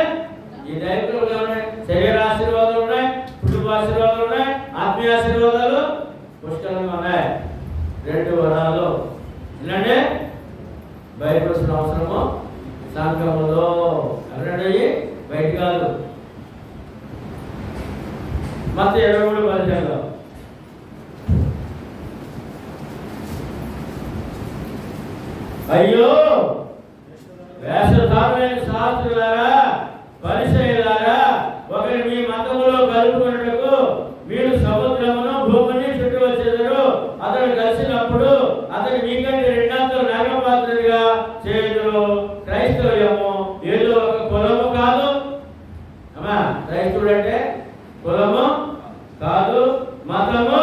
ఈ దైవకృపలు ఉన్నాయి, శరీర ఆశీర్వాదాలు ఉన్నాయి, కుటుంబ ఆశీర్వాదాలు ఉన్నాయి, ఆత్మీయ ఆశీర్వాదాలు పుష్కలంగా ఉన్నాయి. రెండు వరాలు ఏంటంటే బయటపడాల్సిన అవసరము సంఘములో. ఎవరండి? బయట కాదు. మత్తయి 23:15 అయ్యో వేషధారులైన శాస్త్రులారా, పరిసయ్యులారా, ఒకరి మీ మతములో కలుపుకున్నట్టుకు మీరు సముద్రమును భూమిని చుట్టూ వచ్చేదారు. అతడు కలిసినప్పుడు అతడు మీకంటే రెండంతలు నరకపాత్రుడిగా చేయుదురు. క్రైస్తవ్యము ఏదో ఒక కులము కాదు. అమ్మా, క్రైస్తవుడు అంటే కులము కాదు, మతము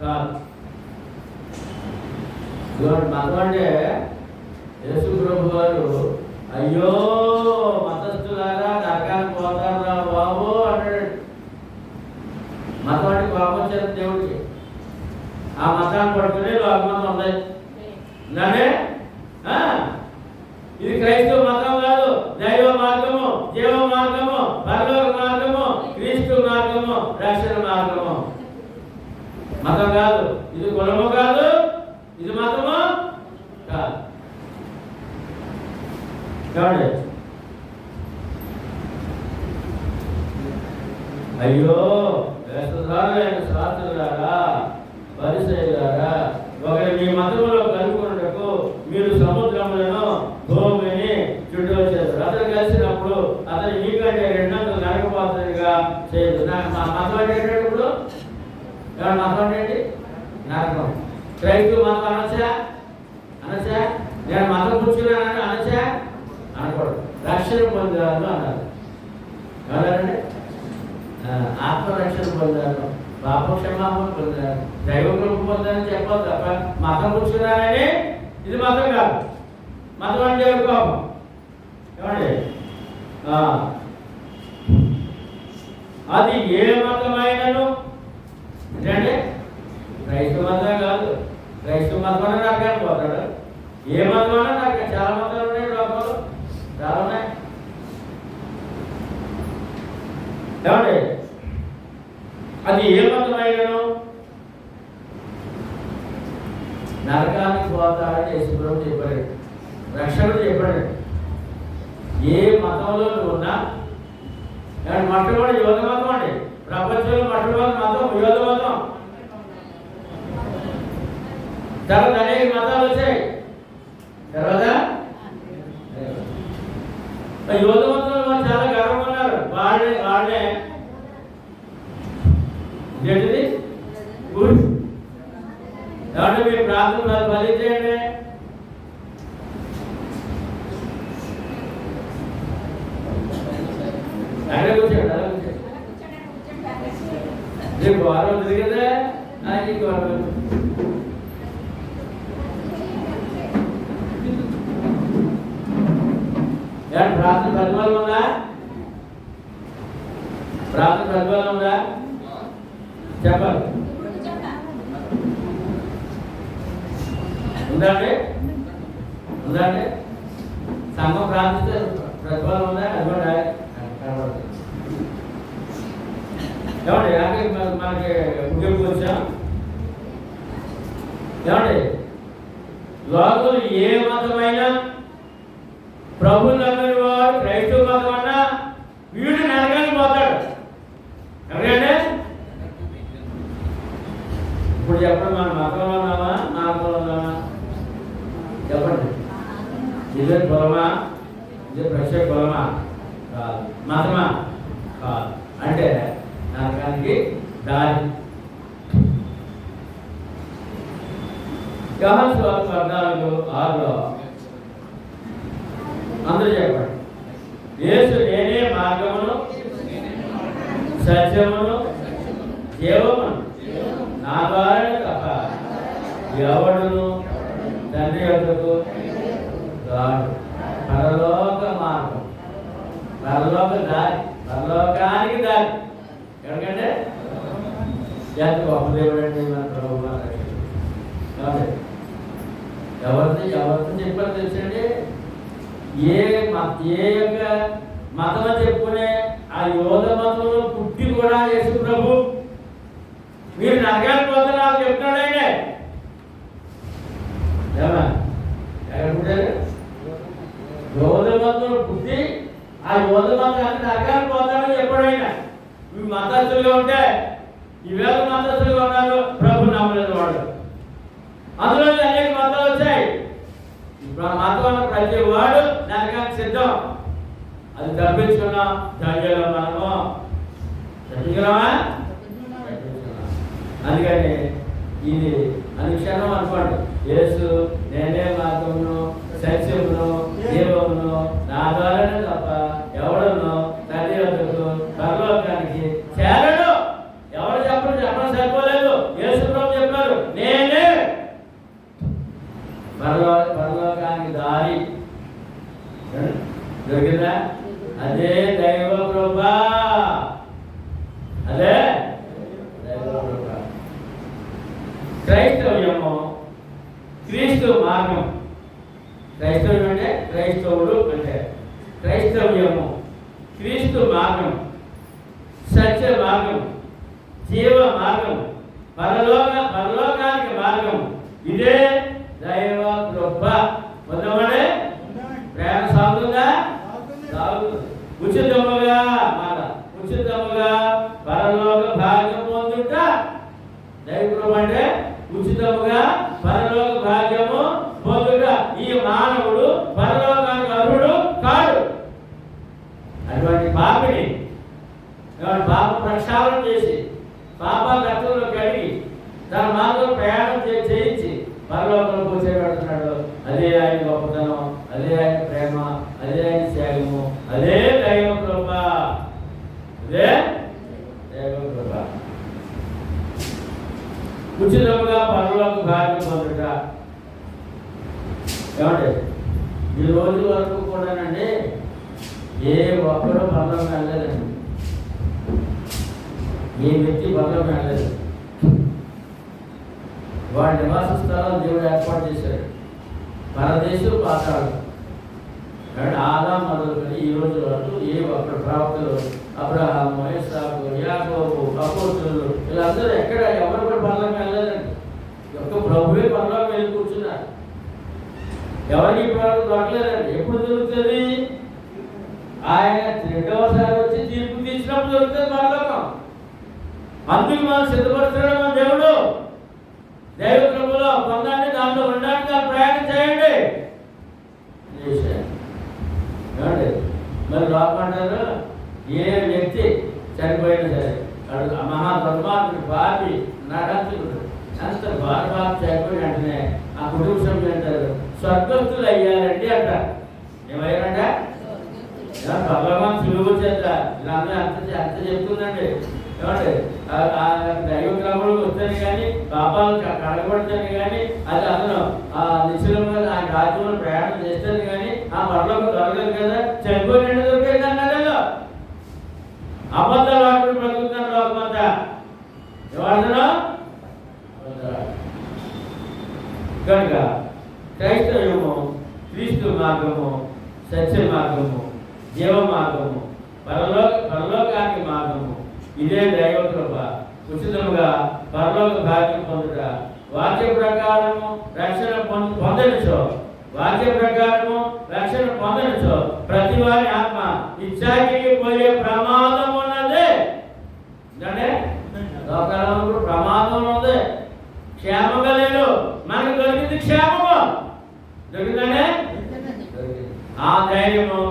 కాదు. మతం అంటే యేసు ప్రభు గారు అయ్యో మతస్థులారా నరకానికి పోతారా బాబు అన్నాడు. మతం అంటే కోపం వచ్చేది దేవుడికి. ఆ మతాన్ని పట్టుకుని లోకమతం ఉంది. ఇది క్రైస్తవ మతం కాదు, దైవ మార్గము, జీవ మార్గము, పరలోక మార్గము, క్రీస్తు మార్గము, రక్షణ మార్గము. మతం కాదు, ఇది కులము కాదు, ఇది మతము కాదు. చూడండి, అయ్యో వేషధారులైన శాస్త్రులారా, పరిసయ్యులారా, ఒకరి మీ మతములో కలుపుకున్నట్టుకు మీరు సముద్రములను భూమిని చుట్టూ వచ్చేస్తారు. అతను కలిసినప్పుడు అతను మీకంటే రెండంతలు నరకపాత్రుడిగా చేయదు. మా మతం అంటే ఇప్పుడు ఎవరు మతం అంటే నరకం. క్రైస్తవ మతం అనొచ్చా? నేను మతం కూర్చున్నానని అనొచ్చా? అనకూడదు. రక్షణ పొందాను అన్నారు. ఎవరండి? ఆత్మరక్షణ పొందారు, పాప క్షమాపణ పొందారు, దైవ కృప పొందారని చెప్పాలి తప్ప మతం కూర్చున్నారని ఇది మతం కాదు. మతం అంటే కోపం ఏమండి. అది ఏ మతమైనను అంటే క్రైస్తవ మతం కాదు, క్రైస్తవ మతం అనే నరకానికి పోతాడు. ఏ మతం అన్నా నాకు చాలా మతాలు ఉన్నాయి, లోపల చాలా ఉన్నాయి ఏమండి. అది ఏ మతమైనను నరకానికి పోతాడని యేసుప్రభువు చెప్పాడు, రక్షకుడు చెప్పాడు. ఏ మతంలో నువ్వు ఉన్నా, మొట్టమొదటి యోధ మతం అండి, ప్రపంచంలో మొట్టమొదటి మతం యోధ మతం. తర్వాత అనేక మతాలు వచ్చాయి. తర్వాత యోధ మతంలో చాలా గర్వంగా ఉన్నారు. వాళ్ళే ఏంటిది ఏమంటే మీ ప్రార్థన ఫలించేయండి. అక్కడ కూర్చోండి, అలా కూర్చోండి. రేపు వారం ఉంది కదా, ఇంకో వారం ప్రార్థన ప్రతిఫలం ఉందా? ప్రార్థన ప్రతిఫలం ఉందా చెప్పాలి. ఉందండి, ఉందండి. సంఘం ప్రార్థిస్తే ప్రతిఫలం ఉందా? అది కూడా ఏమండి. మనకి ముగింపు వచ్చాం ఏమండి. లోకం ఏ మతమైనా ప్రభు నమ్మని వాడు క్రైస్తవ మతం అన్నా వీడు నరకానికి పోతాడు. ఎవరంటే ఇప్పుడు చెప్పండి, మన మతంలో ఉన్నామా మార్గంలో ఉన్నామా చెప్పండి. ఇదే కులమా, ఇదే ప్రత్యేక కులమా కాదు, మతమా కాదు. అంటే నరకానికి దారి. యోహాను సువార్త 14:6 అందరూ చెప్పండి. యేసు నేనే మార్గమును సత్యమును జీవమును, నా ద్వారా తప్ప ఎవడును తండ్రి యొద్దకు రాడు. పరలోక మార్గం, పరలోక దారి, పరలోకానికి దారి. ఎందుకంటే ఎంత గొప్ప దేవుడు అండి మన ప్రభు. ఎవరితో చెప్పారు తెలుసండి. ఏ యొక్క మతం అని చెప్పుకునే ఆ యోధ మతంలో పుట్టి కూడా యేసు ప్రభు మీరు నరకానికి పోతున్నారు చెప్తున్నాడు. ఆయన ఎక్కడ పుట్టారు? యోధ మతంలో పుట్టి ఆ యోధ మతాన్ని నరకానికి పోతాడని చెప్పాడు. ఆయన మీ మతస్థులుగా ఉంటే ఈవేళ మతస్థులుగా ఉన్నారు, ప్రభు నమ్మలేదు వాడు. అందులో అనేక మతాలు వచ్చాయి. ఇప్పుడు మతం ప్రతి వాడు నరకానికి సిద్ధం. అది తప్పించుకున్నాం, ధైర్యంలో మనము తప్పించుకున్నామా? అందుకని ఇది అనుక్షణం అనుకోండి. యేసు నేనే మార్గమును సత్యమును జీవమును, నా ద్వారానే తప్ప ఎవడును తండ్రి యొద్దకు పరలోకానికి చేరడు. ఎవరు చెప్పడం సరిపోలేదు. యేసు ప్రభు చెప్పారు, నేనే పరలోకానికి దారి. దొరికిందా? అదే దైవ కృప, అదే దైవ కృప. క్రైస్తవ్యము క్రీస్తు మార్గం. క్రైస్తవ్యం అంటే క్రైస్తవుడు అంటే క్రైస్తవ్యము క్రీస్తు మార్గం, సత్య మార్గం, జీవ మార్గం, పరలోకానికి మార్గం. ఇదే దైవ కృప. పొందమనే ప్రేమ సాగుతుందా? సాగుతుంది. ఉచితముగా ఉచితముగా పరలోక భాగ్యం పొందుట దైవ కృప అంటే ఉచితముగా పరలోక భాగ్యము పొందుట. ఈ మానవుడు పరలోకానికి అర్హుడు కాడు. అటువంటి పాపిని పాప ప్రక్షాళన చేసి పాప రక్తంలో కడిగి తన మార్గంలో ప్రయాణం చేయించి పరలోకంలో కూర్చోబెడుతున్నాడు. అదే ఆయన గొప్పతనం, అదే ఆయన ప్రేమ, అదే ఆయన త్యాగము, అదే దైవ కృప, అదే ఉచితంగా పరలోక భాగ్యం పొందుట. ఏమంటే ఈ రోజు వరకు కూడానండి ఏ ఒక్కడూ పరలోకం వెళ్ళలేదండి. ఏ వ్యక్తి పరలోకం వెళ్ళలేదు. వాడి నివాస స్థలాలు దేవుడు ఏర్పాటు చేశాడు. పరదేశం పాతాడు. ఆదాము మొదలుకొని ఈ రోజు వరకు ఏ ఒక్క ప్రవక్తలు అబ్రహాము, ఇస్సాకు, యాకోబు, అపోస్తలులు వీళ్ళందరూ ఎక్కడ ఎవరు కూడా పరలోకం వెళ్ళలేదండి. ఒక్క ప్రభువే పరలోకం వెళ్ళి కూర్చున్నారు. ఎవరికి ఇప్పుడు దొరకలేదండి. ఎప్పుడు దొరుకుతుంది? ఆయన రెండవసారి వచ్చి తీర్పు తీసినప్పుడు దొరుకుతుంది పరలోకం. అందుకు మనం సిద్ధపడుతున్నాడు మన దేవుడు. దైవ కృపలో పొందాన్ని దాంట్లో ఉండడానికి ప్రయాణం చేయండి. మరి లోపంటారు ఏ వ్యక్తి చనిపోయినా సరే అడు మహా దుర్మార్గుడు, పాపి, నరహంతకుడు అంత బాగా చనిపోయిన వెంటనే ఆ కుటుంబ సభ్యులు అంటారు స్వర్గస్థులు అయ్యారండి అంటారు. ఏమయ్యారంట? భగవాన్ సులువు చేత ఇలా అంత చెప్తుందండి. ఏమంటే దైవ క్రమంలో వస్తాను కానీ పాపాలు కడగబడతాను కానీ అది అతను ఆ నిశ్చలంగా ఆయన రాజ్యంలో ప్రయాణం చేస్తాను కానీ ఆ పరలోకం దొరకదు కదా. చనిపోయినట్టు దొరికేది అన్నదో అబద్ధాలు ఆడుకుని బ్రతుకుతాను లోకమంతా. ఏమన్నా కనుక క్రైస్తవ్యము క్రీస్తు మార్గము, సత్య మార్గము, జీవ మార్గము, పరలోకానికి మార్గము. ఇదే దైవ కృప. ఉచితముగా పరలోక భాగ్యం పొందుట. వాక్య ప్రకారము రక్షణ పొందనిచో, వాక్య ప్రకారము రక్షణ పొందనిచో ప్రతి వారి ఆత్మ ఇచ్చాకి పోయే ప్రమాదం ఉన్నది. అంటే లోకాలంలో ప్రమాదం ఉంది. క్షేమంగా లేదు. మనకు దొరికింది క్షేమము. దొరికిందనే ఆ ధైర్యము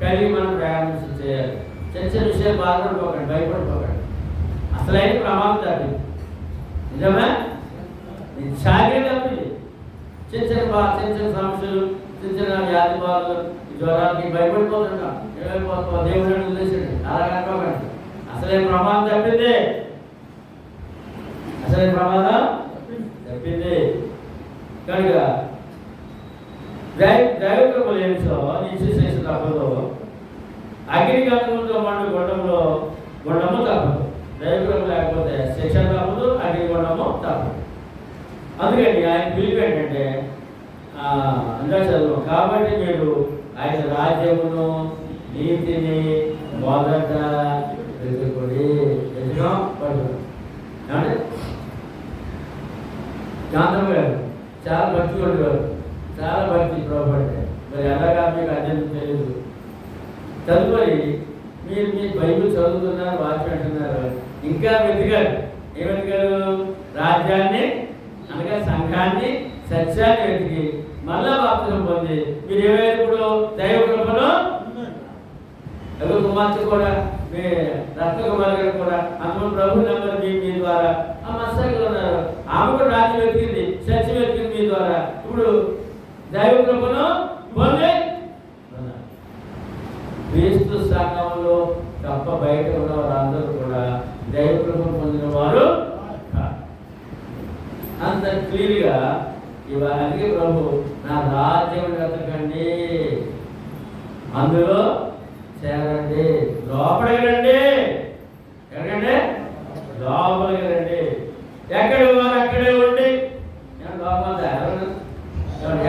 కలిగి మనం ప్రయాణం చేయాలి. చిన్న చిన్న విషయాలు బాధపడిపోకండి, భయపడిపోకండి. అసలైన ప్రమాదం తప్పింది. నిజమే సాగే తప్పింది. చిన్న చిన్న సమస్యలు, చిన్న చిన్న వ్యాధి బాధలు, జ్వరాలకి భయపడిపోతున్నాం. ఏమైపోతుందో దేవుడు వదిలేసాడు. అలా కనుకోకండి. అసలైన ప్రమాదం తప్పింది. అసలైన ప్రమాదం తప్పింది. కనుక దైవ కృపలు ఏమిటో నిశ్చయించిన తప్పదు. అగ్నిగంధంతో మండు గుండము తప్పదు. దైవకృప లేకపోతే శిక్ష తప్పదు, అగ్నిగుండము తప్పదు. అందుకని ఆయన పిలుపు ఏంటంటే అందా చదువు కాబట్టి మీరు ఆయన రాజ్యమును నీతిని మొదట వెతుకుడి. పడుతుంది గాంధం గారు చాలా భక్తి ఉండేవారు. చాలా భక్తి ప్రోపంటే మరి ఎలాగా మీకు అర్థం తెలియదు. తదుపరి మీరు మీ బైబిల్ చదువుతున్నారు, వాక్యం అంటున్నారు, ఇంకా వెతికారు. ఏం వెతికారు? రాజ్యాన్ని అనగా సంఘాన్ని, సత్యాన్ని వెతికి మళ్ళా బాప్తిజం పొంది మీరు ఏమైనా ఇప్పుడు దైవ కృపలో ఎవరు కుమార్తె కూడా మీ రత్న కుమార్ గారు కూడా అందులో ప్రభు నెంబర్ మీ ద్వారా ఆ మత్సకులు ఉన్నారు. ఆమె కూడా రాజ్యం వెతికింది, సత్యం వెతికింది మీ ద్వారా. ఇప్పుడు దైవ కృపను పొంది క్రీస్తు సంఘంలో తప్ప బయట ఉన్న వారందరూ కూడా దైవ కృపను పొందిన వారు అంత క్లియర్గా ఇవన్నీ ప్రభు నా రాజ్యం వెతకండి, అందులో చేరండి, లోపలికి రండి. ఎక్కడికంటే లోపలికి రండి. ఎక్కడ వారు అక్కడే ఉండి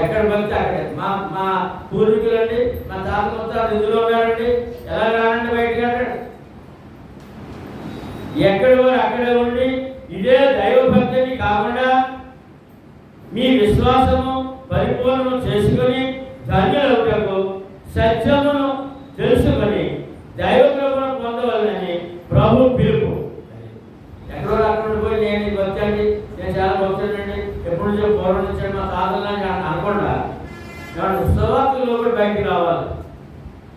ఎక్కడ పడితే అక్కడే. మా పూర్వీకులండి, మా తాత మొత్తాలు ఇందులో ఉన్నారండి, ఎలా రానండి బయటికి అంటాడు. ఎక్కడ వారు అక్కడే ఉండి ఇదే దైవభక్తిని కాకుండా మీ విశ్వాసము పరిపూర్ణం చేసుకుని ధన్యులకు సత్యమును తెలుసుకొని దైవకృపను పొందవాలని ప్రభు పిలుపు. ఎక్కడో అక్కడ పోయి నేను వచ్చండి, నేను చాలా వచ్చానండి, ఎప్పుడు నుంచో పూర్వం నుంచి మా తాతలని అనకుండా సువార్తలో కూడా బయటికి రావాలి.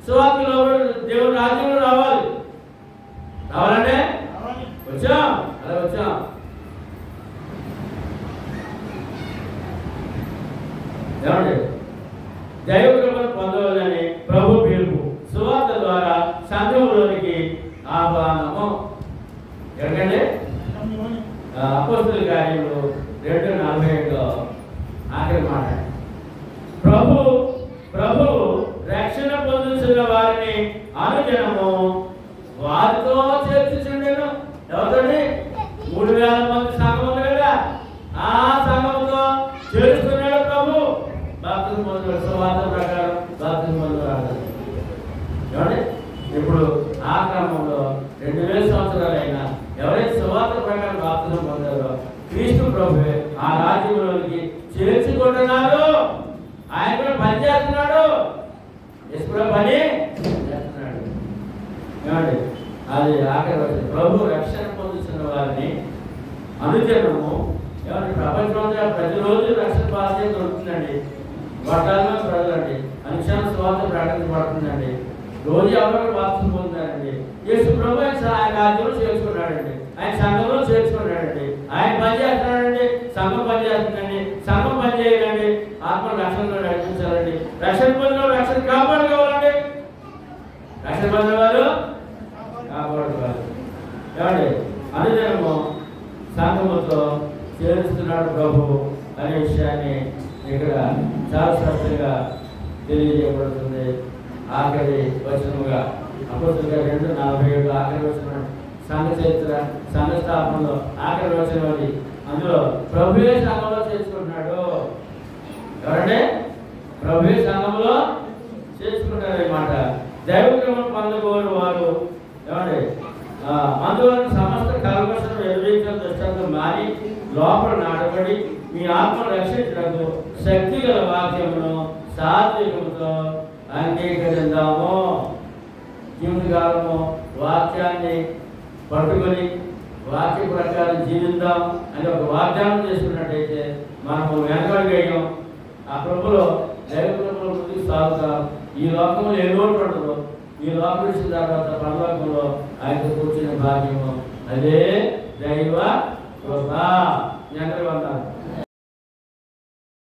సువార్తలో కూడా దేవుడు రాజ్యంలో రావాలి. రావాలంటే వచ్చాం, అలా వచ్చాం. ఏమండి దైవకృపను పొందవాలని ప్రభు పిలుపు. సువార్త ద్వారా సంఘంలోనికి ఆహ్వానము. ఎక్కడికండి? అపోస్తుల కార్యములు 2:47 ఆఖరి మాట. ప్రభు రక్షణ పొందుతున్న వారిని అనుదినము వారితో చేర్చుచుండెను. ఎవరితోటి? 3,000 మంది సంఘం ఉంది కదా, ఆ సంఘంతో చేరుస్తున్నాడు ప్రభు. బాప్తిజం పొందిన సువార్త ప్రకారం బాప్తిజం పొందుతాడు. ఏమండి, ఇప్పుడు ఆ క్రమంలో 2000 సంవత్సరాలైనా ఎవరైతే సువార్త ప్రకారం బాప్తిజం పొందారో క్రీస్తు ప్రభువే ఆ రాజ్యంలోనికి చేర్చుకుంటున్నాడు. ఆయన కూడా పని చేస్తున్నాడు, కూడా పని చేస్తున్నాడు. ఏమండి, అది ఆఖరి వచ్చింది. ప్రభు రక్షణ పొందుతున్న వారిని అనుదినము, ఏమంటే ప్రపంచంలో ప్రతిరోజు రక్షణ బాధ్యత దొరుకుతుందండి. వర్గాల్లో ప్రజలండి అనుక్షణ స్వార్థ ప్రకటించబడుతుందండి. రోజు ఎవరు బాప్తిజం పొందుతారండి. యేసు ప్రభు ఆయన రాజ్యంలో చేర్చుకున్నాడండి, ఆయన సంఘంలో చేర్చుకున్నాడండి, ఆయన పని చేస్తున్నాడండి, సంఘం పని చేస్తుందండి. సంఘం పని చేయాలండి, ఆత్మ రక్షణలో నడిపించాలండి. రక్షణ పొందిన రక్షణ కాపాడుకోవాలండి, రక్షణ పొందిన వాళ్ళు కాపాడుకోవాలి. ఏమండి, అనుదినము సంఘముతో చేరుస్తున్నాడు ప్రభు అనే విషయాన్ని ఇక్కడ చాలా స్పష్టంగా తెలియజేయబడుతుంది. ఆఖరి వచనముగా అపోస్తుల 2:47 ఆఖరి వచనం. సంఘ చరిత్ర, సంఘ స్థాపనలో ఆఖరి వచనం అది. అందులో ప్రభువే సంఘంలో చేర్చుకుంటున్నాడు. ఎవరంటే? ప్రభువే సంఘంలో చేర్చుకుంటారు అన్నమాట. దైవక్రమం పొందగోరు వారు ఏమండి, అందువలన సమస్త కల్మషం ఎదురించిన దృష్టాంతం మారి లోపల నాటబడి మీ ఆత్మ రక్షించడానికి శక్తి గల వాక్యమును సాత్వికముతో అంగీకరిద్దాము. జీవితకాలము వాక్యాన్ని పట్టుకొని వాక్య ప్రకారం జీవిద్దాం అని ఒక వాగ్దానం చేసుకున్నట్టయితే మనము వెనకడుగయ్యాం. ఆ ప్రభులో దైవ ప్రభులో ముందుకు సాగుతాం. ఈ లోకంలో ఏ లోటు ఉండదు. ఈ లోకం ఇచ్చిన తర్వాత పరలోకంలో ఆయనతో కూర్చునే భాగ్యము, అదే దైవ కృప. ఎంత